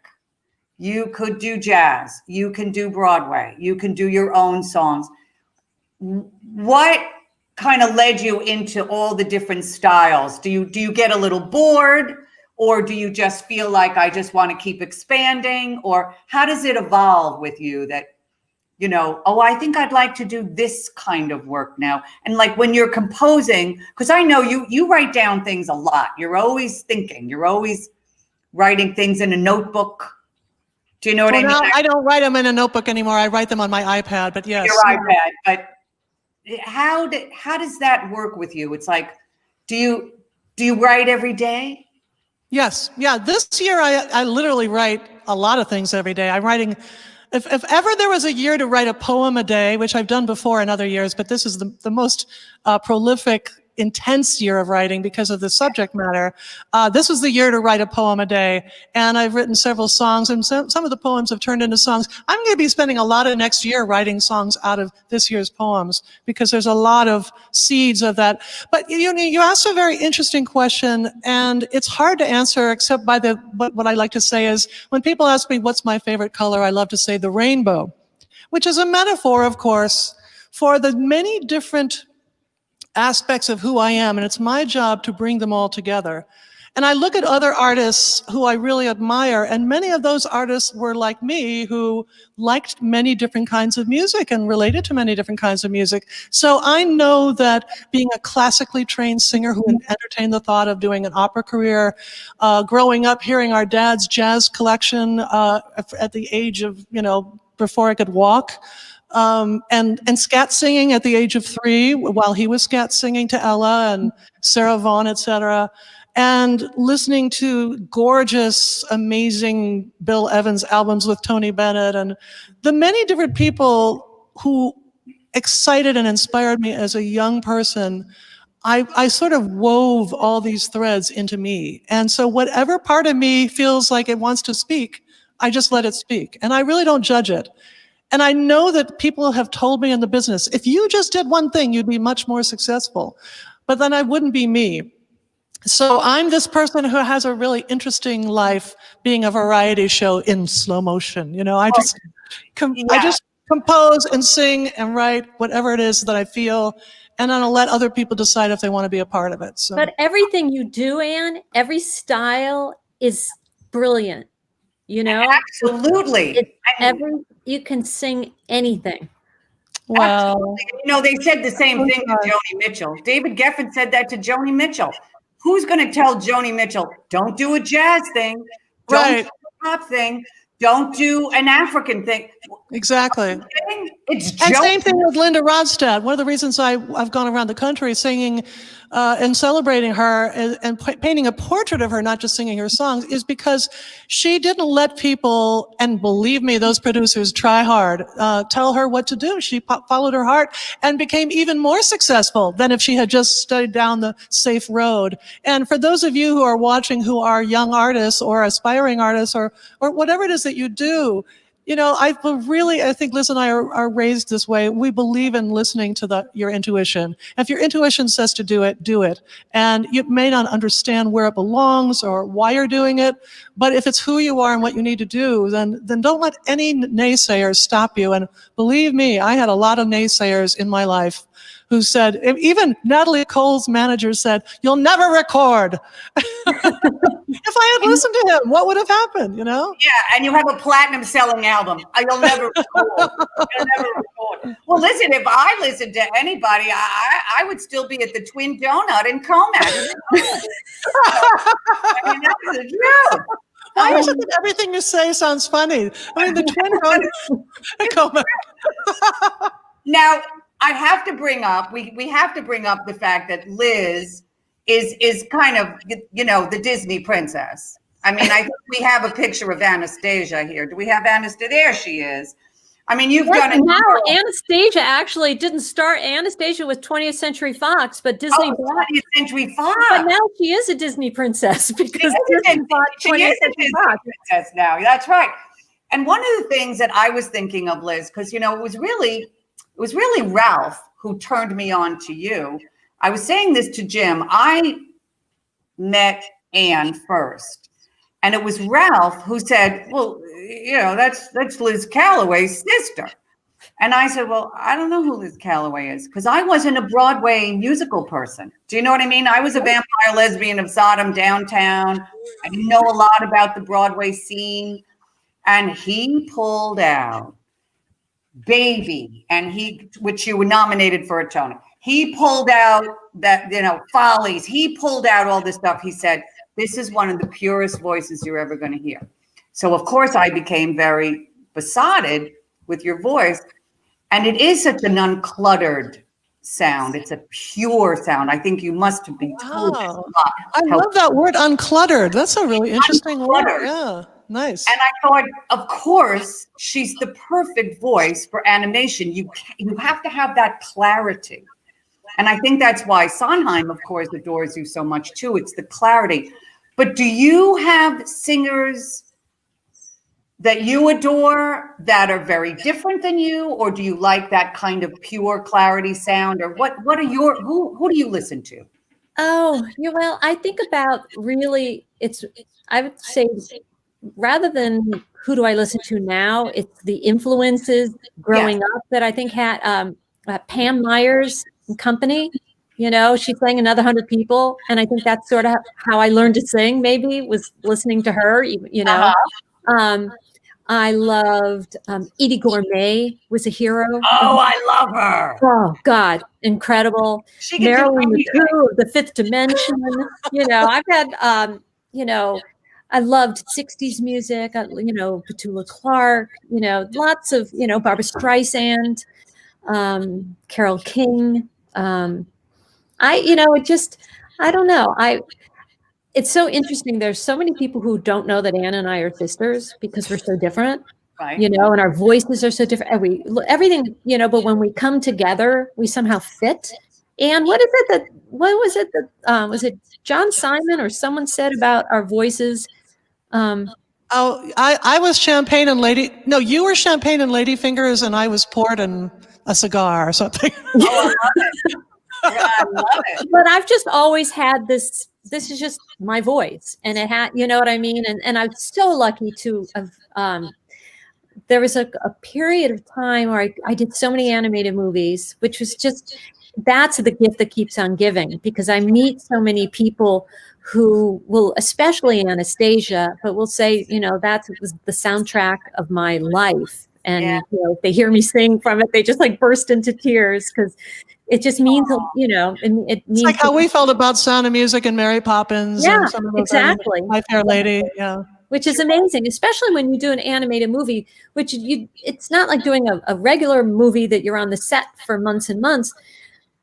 You could do jazz. You can do Broadway. You can do your own songs. What kind of led you into all the different styles? Do you get a little bored, or do you just feel like I just want to keep expanding, or how does it evolve with you that oh, I think I'd like to do this kind of work now. And like when you're composing, because I know you write down things a lot. You're always thinking, you're always writing things in a notebook. Do you know what I mean? Now I don't write them in a notebook anymore. I write them on my iPad, but yes. Your iPad, but how does that work with you? It's like, do you write every day? Yes. Yeah. This year, I literally write a lot of things every day. I'm writing, if ever there was a year to write a poem a day, which I've done before in other years, but this is the most prolific, intense year of writing because of the subject matter. This was the year to write a poem a day. And I've written several songs, and some of the poems have turned into songs. I'm going to be spending a lot of next year writing songs out of this year's poems because there's a lot of seeds of that. But you asked a very interesting question, and it's hard to answer except by what I like to say is when people ask me what's my favorite color, I love to say the rainbow, which is a metaphor, of course, for the many different aspects of who I am, and it's my job to bring them all together. And I look at other artists who I really admire, and many of those artists were like me, who liked many different kinds of music and related to many different kinds of music. So I know that being a classically trained singer who entertained the thought of doing an opera career, growing up hearing our dad's jazz collection at the age of, before I could walk, and scat singing at the age of 3 while he was scat singing to Ella and Sarah Vaughan, etc. And listening to gorgeous, amazing Bill Evans albums with Tony Bennett and the many different people who excited and inspired me as a young person. I sort of wove all these threads into me. And so whatever part of me feels like it wants to speak, I just let it speak. And I really don't judge it. And I know that people have told me in the business, if you just did one thing, you'd be much more successful. But then I wouldn't be me. So I'm this person who has a really interesting life being a variety show in slow motion. I just compose and sing and write whatever it is that I feel. And then I'll let other people decide if they want to be a part of it. So. But everything you do, Ann, every style is brilliant. Absolutely. You can sing anything. Wow. They said the same thing to Joni Mitchell. David Geffen said that to Joni Mitchell. Who's going to tell Joni Mitchell, don't do a jazz thing, don't do a pop thing, don't do an African thing? Exactly. It's and same thing with Linda Ronstadt. One of the reasons I've gone around the country singing and celebrating her and painting a portrait of her, not just singing her songs, is because she didn't let people, and believe me, those producers try hard, tell her what to do. She followed her heart and became even more successful than if she had just studied down the safe road. And for those of you who are watching who are young artists or aspiring artists or whatever it is that you do, I think Liz and I are raised this way. We believe in listening to your intuition. If your intuition says to do it, do it. And you may not understand where it belongs or why you're doing it, but if it's who you are and what you need to do, then don't let any naysayers stop you. And believe me, I had a lot of naysayers in my life who said, even Natalie Cole's manager said, "You'll never record." If I had listened to him, what would have happened, Yeah, and you have a platinum selling album. You'll never record. You'll never record. Well, listen, if I listened to anybody, I would still be at the Twin Donut in Comac. I mean, that's the truth. Why is it that everything you say sounds funny? I mean, the Twin Donut in Comac. Now, I have to bring up, we have to bring up the fact that Liz is kind of, the Disney princess. I mean, I think we have a picture of Anastasia here. Do we have Anastasia? There she is. I mean, you've done it. Now, Anastasia actually didn't start. Anastasia was 20th Century Fox, but Disney bought 20th Century Fox. But now she is a Disney princess because Disney bought 20th Century Fox. Princess now. That's right. And one of the things that I was thinking of, Liz, because it was really Ralph who turned me on to you. I was saying this to Jim. I met Ann first, and it was Ralph who said, "Well, that's Liz Callaway's sister." And I said, "Well, I don't know who Liz Callaway is because I wasn't a Broadway musical person. Do you know what I mean? I was a vampire lesbian of Sodom downtown. I didn't know a lot about the Broadway scene." And he pulled out Baby, and which you were nominated for a Tony. He pulled out that, Follies. He pulled out all this stuff. He said, this is one of the purest voices you're ever going to hear. So of course I became very besotted with your voice. And it is such an uncluttered sound. It's a pure sound. I think you must be told this a Wow. lot. I love that word, uncluttered. That's a really interesting word. Uncluttered. Yeah, nice. And I thought, of course, she's the perfect voice for animation. You have to have that clarity. And I think that's why Sondheim, of course, adores you so much too. It's the clarity. But do you have singers that you adore that are very different than you, or do you like that kind of pure clarity sound, or what are who do you listen to? Oh, yeah, well, I think about really, I would say, rather than who do I listen to now, it's the influences growing up that I think had Pam Myers and Company. She sang Another 100 People, and I think that's sort of how I learned to sing. Maybe was listening to her. I loved Edie Gourmet was a hero. Oh, I love her. Oh God, incredible. She can Marilyn do McCoo of The Fifth Dimension. I've had I loved 60s music, Petula Clark, lots of, Barbara Streisand, Carole King. I don't know. It's so interesting. There's so many people who don't know that Ann and I are sisters because we're so different, Right. and our voices are so different. Everything, but when we come together, we somehow fit. And what was it John Simon or someone said about our voices? I was champagne and lady. No, you were champagne and ladyfingers, and I was port and a cigar or something. Oh, I love it. Yeah, I love it. But I've just always had this is just my voice, and it had, you know what I mean? And I'm so lucky to have, there was a period of time where I did so many animated movies, which was just, that's the gift that keeps on giving, because I meet so many people who will, especially Anastasia, but will say, that was the soundtrack of my life. And if they hear me sing from it, they just like burst into tears, because it just means, it means It's like how we felt about Sound of Music and Mary Poppins. Yeah, and some of those exactly. My Fair Lady. Yeah. Which is amazing, especially when you do an animated movie, which it's not like doing a regular movie that you're on the set for months and months.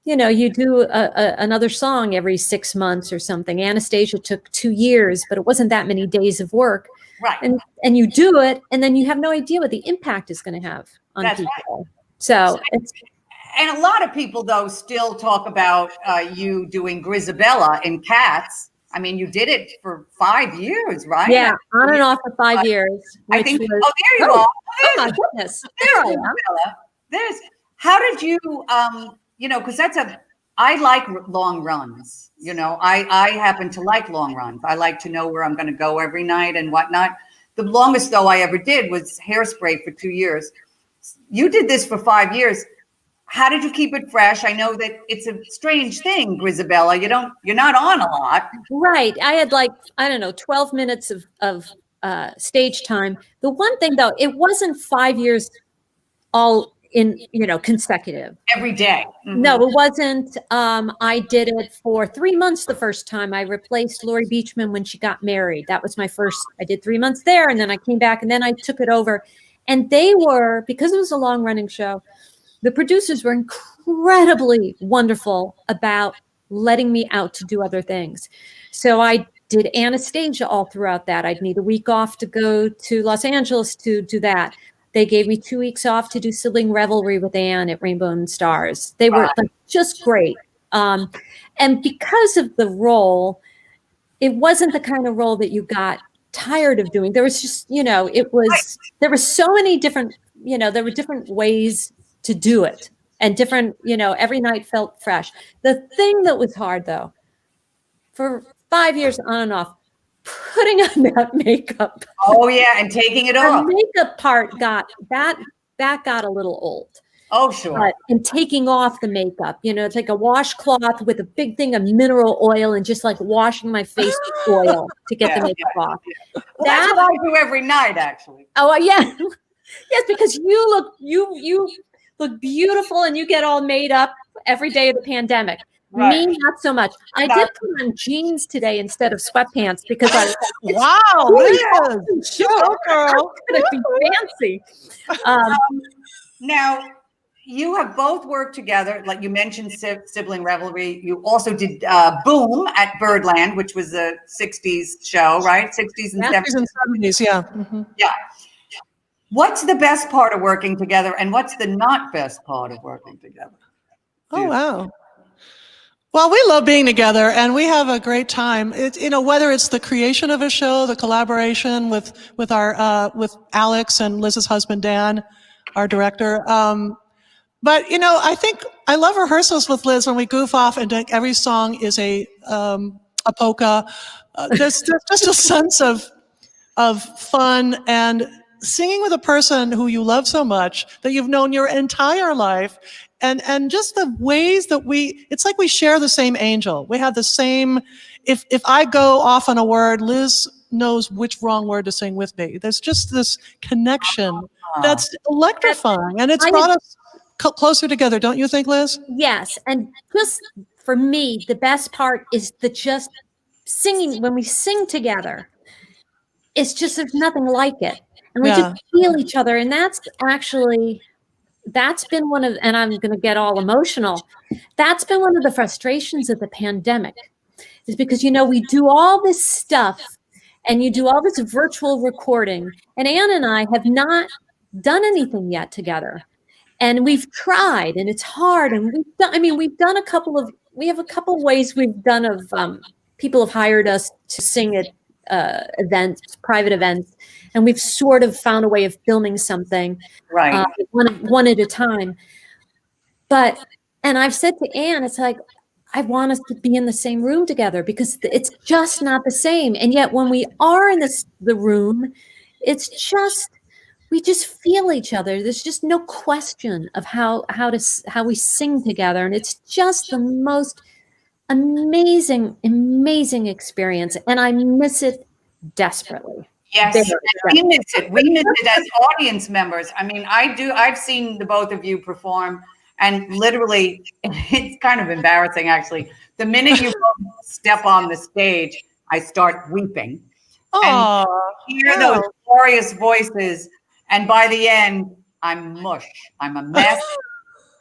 You do another song every 6 months or something. Anastasia took 2 years, but it wasn't that many days of work. Right. And you do it, and then you have no idea what the impact is going to have on people. Right. So it's. And a lot of people, though, still talk about you doing Grisabella in Cats. I mean, you did it for 5 years, right? Yeah, on and off for 5 years. I think. There you are. Oh my goodness! There I am. How did you? Because I like long runs. I happen to like long runs. I like to know where I'm going to go every night and whatnot. The longest, though, I ever did was Hairspray for 2 years. You did this for 5 years. How did you keep it fresh? I know that it's a strange thing, Grisabella. You're not on a lot. Right. I had 12 minutes of stage time. The one thing, though, it wasn't 5 years all in, consecutive. Every day. Mm-hmm. No, it wasn't. I did it for 3 months the first time. I replaced Laurie Beachman when she got married. That was my first. I did 3 months there, and then I came back, and then I took it over. And they were, because it was a long running show, the producers were incredibly wonderful about letting me out to do other things. So I did Anastasia all throughout that. I'd need a week off to go to Los Angeles to do that. They gave me 2 weeks off to do Sibling Revelry with Ann at Rainbow and Stars. They were just great. And because of the role, it wasn't the kind of role that you got tired of doing. There was just, there were so many different, there were different ways to do it, and different, every night felt fresh. The thing that was hard, though, for 5 years on and off, putting on that makeup. Oh yeah, and taking it off. The makeup part got a little old. Oh sure. And taking off the makeup, it's like a washcloth with a big thing of mineral oil and just like washing my face with oil to get the makeup off. Well, that's what I do every night, actually. Oh yeah. Yes, because you look beautiful and you get all made up every day of the pandemic. Right. Me, not so much. I did put on jeans today instead of sweatpants because I was like, Wow, Liz. sure, Go, girl. I'm gonna be fancy. Um, Now, you have both worked together, like you mentioned Sibling Revelry. You also did Boom at Birdland, which was a 60s show, right? 60s and 70s. 60s and 70s, yeah. Mhm. Yeah. What's the best part of working together, and what's the not best part of working together? Oh, wow. Well, we love being together, and we have a great time. Whether it's the creation of a show, the collaboration with Alex and Liz's husband Dan, our director. But I think I love rehearsals with Liz when we goof off and every song is a polka. There's just a sense of fun and singing with a person who you love so much that you've known your entire life. And just the ways that it's like we share the same angel. We have the same, if I go off on a word, Liz knows which wrong word to sing with me. There's just this connection that's electrifying. And it's brought us closer together, don't you think, Liz? yes, and just for me, the best part is just singing. When we sing together, it's just there's nothing like it, and we just feel each other, and that's been one of, and I'm going to get all emotional. That's been one of the frustrations of the pandemic, is because, we do all this stuff and you do all this virtual recording, and Ann and I have not done anything yet together. And we've tried, and it's hard. And we have a couple of ways we've done of, people have hired us to sing at events, private events, and we've sort of found a way of filming something, Right. one at a time. And I've said to Ann, it's like, I want us to be in the same room together because it's just not the same. And yet when we are in the room, we just feel each other. There's just no question of how we sing together. And it's just the most amazing experience. And I miss it desperately. Yes, we miss it. We miss it as audience members. I mean, I've seen the both of you perform, and literally, it's kind of embarrassing, actually. The minute you step on the stage, I start weeping. And hear those glorious voices, and by the end, I'm mush. I'm a mess.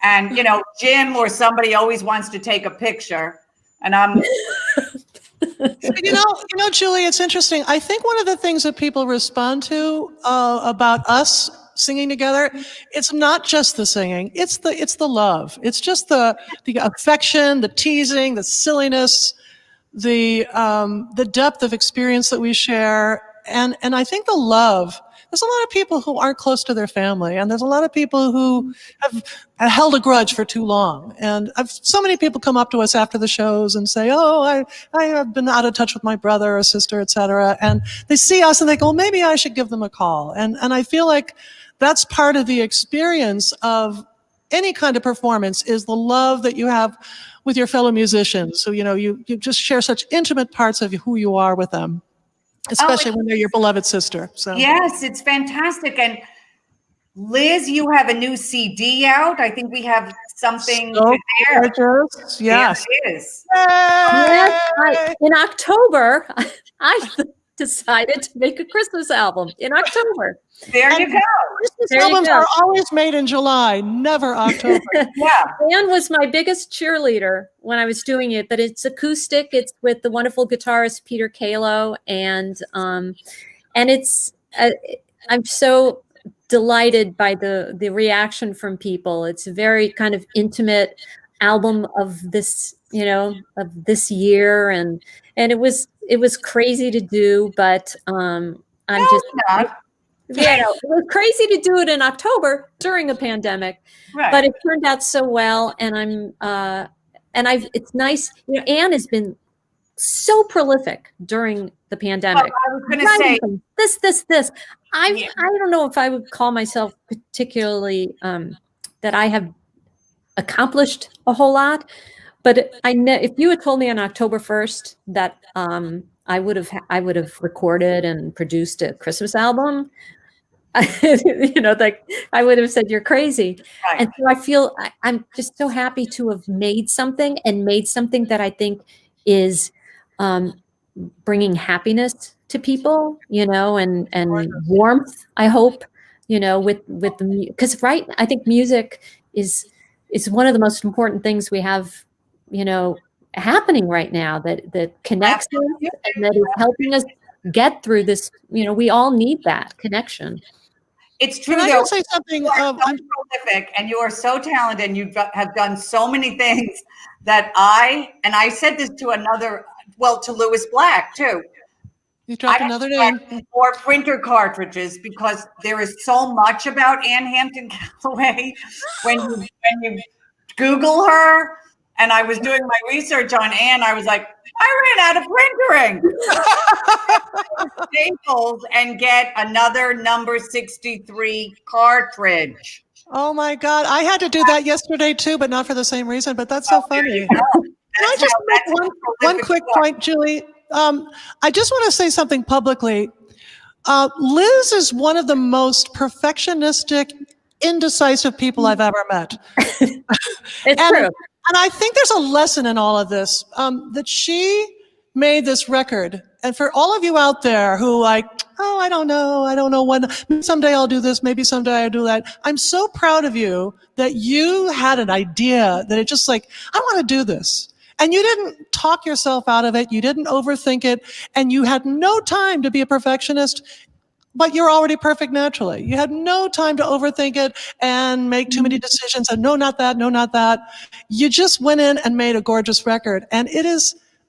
And, Jim or somebody always wants to take a picture, and I'm... Julie, it's interesting. I think one of the things that people respond to about us singing together, it's not just the singing, it's the love. It's just the affection, the teasing, the silliness, the depth of experience that we share, and I think the love. There's a lot of people who aren't close to their family, and there's a lot of people who have held a grudge for too long. And so many people come up to us after the shows and say, "Oh, I have been out of touch with my brother or sister, etc." And they see us and they go, well, "Maybe I should give them a call." And I feel like that's part of the experience of any kind of performance, is the love that you have with your fellow musicians. So you just share such intimate parts of who you are with them. Especially when they're your beloved sister. So yes, it's fantastic. And Liz, you have a new CD out. I think we have something to share. Gorgeous. Yes. There it is. Yes, in October, I decided to make a Christmas album in October. There you go. Christmas albums are always made in July, never October. Yeah. Ann was my biggest cheerleader when I was doing it, but it's acoustic. It's with the wonderful guitarist Peter Calo, and it's I'm so delighted by the reaction from people. It's a very kind of intimate album of this year, and it was crazy to do, but it was crazy to do it in October during a pandemic, right. But it turned out so well, and it's nice. Ann has been so prolific during the pandemic. Well, I was going to say this. I don't know if I would call myself particularly that I have accomplished a whole lot, but I know if you had told me on October 1st that I would have recorded and produced a Christmas album, Like I would have said, you're crazy. Right. And so I feel I'm just so happy to have made something that I think is bringing happiness to people, and warmth, I hope, with the, because I think music is one of the most important things we have, happening right now, that connects us and that is helping us get through this. We all need that connection. It's true. Can I though. just say something? You are so prolific and you are so talented and you have done so many things that I said this to to Lewis Black too. You dropped another name. More printer cartridges because there is so much about Ann Callaway when you Google her. And I was doing my research on Ann. I was like, I ran out of printering. Staples and get another number 63 cartridge. Oh my God. I had to do that yesterday too, but not for the same reason, but that's so funny. Can I just make one quick point, Julie? I just want to say something publicly. Liz is one of the most perfectionistic, indecisive people I've ever met. It's true. And I think there's a lesson in all of this, that she made this record. And for all of you out there who I don't know when, maybe someday I'll do this, maybe someday I'll do that. I'm so proud of you that you had an idea that it just I want to do this. And you didn't talk yourself out of it. You didn't overthink it. And you had no time to be a perfectionist. But you're already perfect naturally. You had no time to overthink it and make too many decisions and no, not that, no, not that. You just went in and made a gorgeous record. And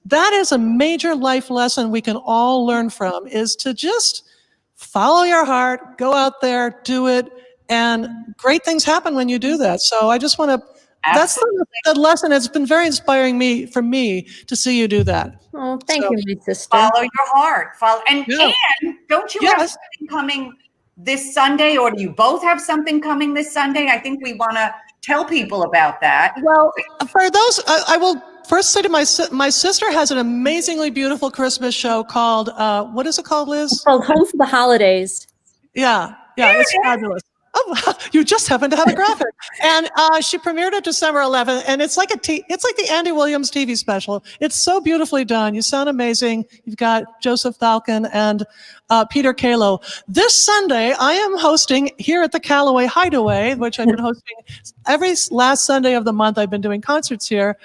that is a major life lesson we can all learn from, is to just follow your heart, go out there, do it. And great things happen when you do that. So I just want to, that's the lesson. It's been very inspiring for me to see you do that. Oh, thank you, my sister. Follow your heart. And don't you have something coming this Sunday, or do you both have something coming this Sunday? I think we want to tell people about that. Well, for those, I will first say to my sister has an amazingly beautiful Christmas show called, what is it called, Liz? It's called Home for the Holidays. Yeah, it's fabulous. Oh, you just happen to have a graphic. And she premiered it December 11th, and it's like the Andy Williams TV special. It's so beautifully done. You sound amazing. You've got Joseph Falcon and Peter Kalo. This Sunday, I am hosting here at the Callaway Hideaway, which I've been hosting every last Sunday of the month. I've been doing concerts here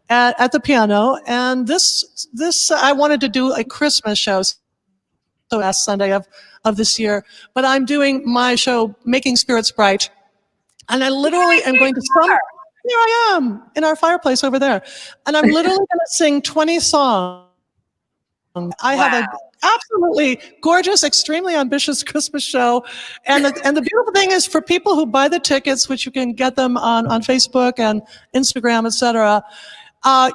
at the piano. And this I wanted to do a Christmas show. So last Sunday of this year, but I'm doing my show, Making Spirits Bright. And I literally am going to here I am in our fireplace over there. And I'm literally going to sing 20 songs. I have an absolutely gorgeous, extremely ambitious Christmas show. And the beautiful thing is, for people who buy the tickets, which you can get them on Facebook and Instagram, etc.,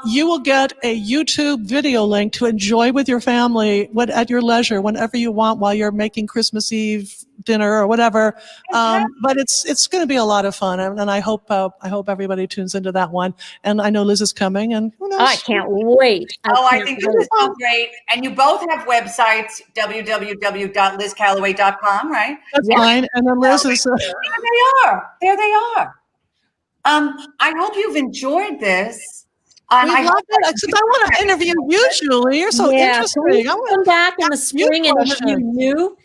you will get a YouTube video link to enjoy with your family at your leisure, whenever you want, while you're making Christmas Eve dinner or whatever. But it's going to be a lot of fun, and I hope everybody tunes into that one. And I know Liz is coming, and who knows? I can't wait. I think this is so great. And you both have websites, www.lizcallaway.com, right? That's fine. And then Liz is. There they are. I hope you've enjoyed this. I love it. Except I want to interview you, Julie. You're so interesting. Can we come back in the spring and interview you?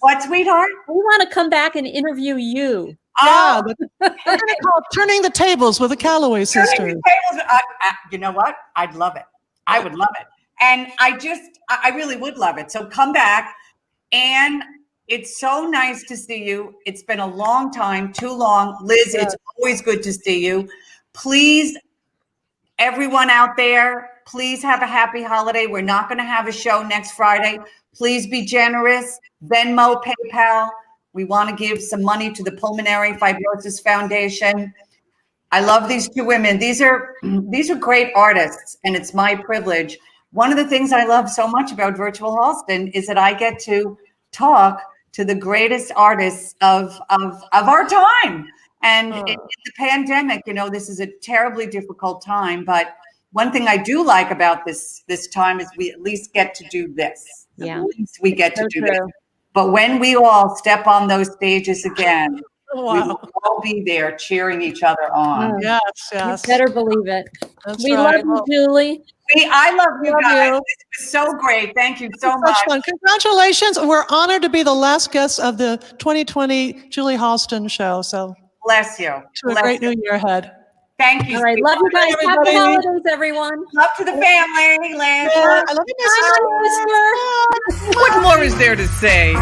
What, sweetheart? We want to come back and interview you. Yeah, we're going to call Turning the Tables with the Callaway Sisters. You know what? I'd love it. I would love it. And I really would love it. So come back. And it's so nice to see you. It's been a long time, too long. Liz, it's always good to see you. Please, everyone out there, please have a happy holiday. We're not going to have a show next Friday. Please be generous. Venmo, PayPal. We want to give some money to the Pulmonary Fibrosis Foundation. I love these two women. These are great artists, and it's my privilege. One of the things I love so much about Virtual Halston is that I get to talk to the greatest artists of our time. And in the pandemic, this is a terribly difficult time. But one thing I do like about this time is we at least get to do this. Yeah. At least we get to do this. But when we all step on those stages again, we Wow. will all be there cheering each other on. Yes, You yes. better believe it. That's We right. love you, Julie. I love you Love guys. you. This was so great. Thank you so Such much. fun. Congratulations. We're honored to be the last guest of the 2020 Julie Halston show. So Bless you. to a Bless great you. new year ahead. Thank you. All right. Love you guys. sweetheart. Happy everybody. holidays, everyone. Love to the family, Lynn. I love you, Bye, my sister. Bye. What more is there to say?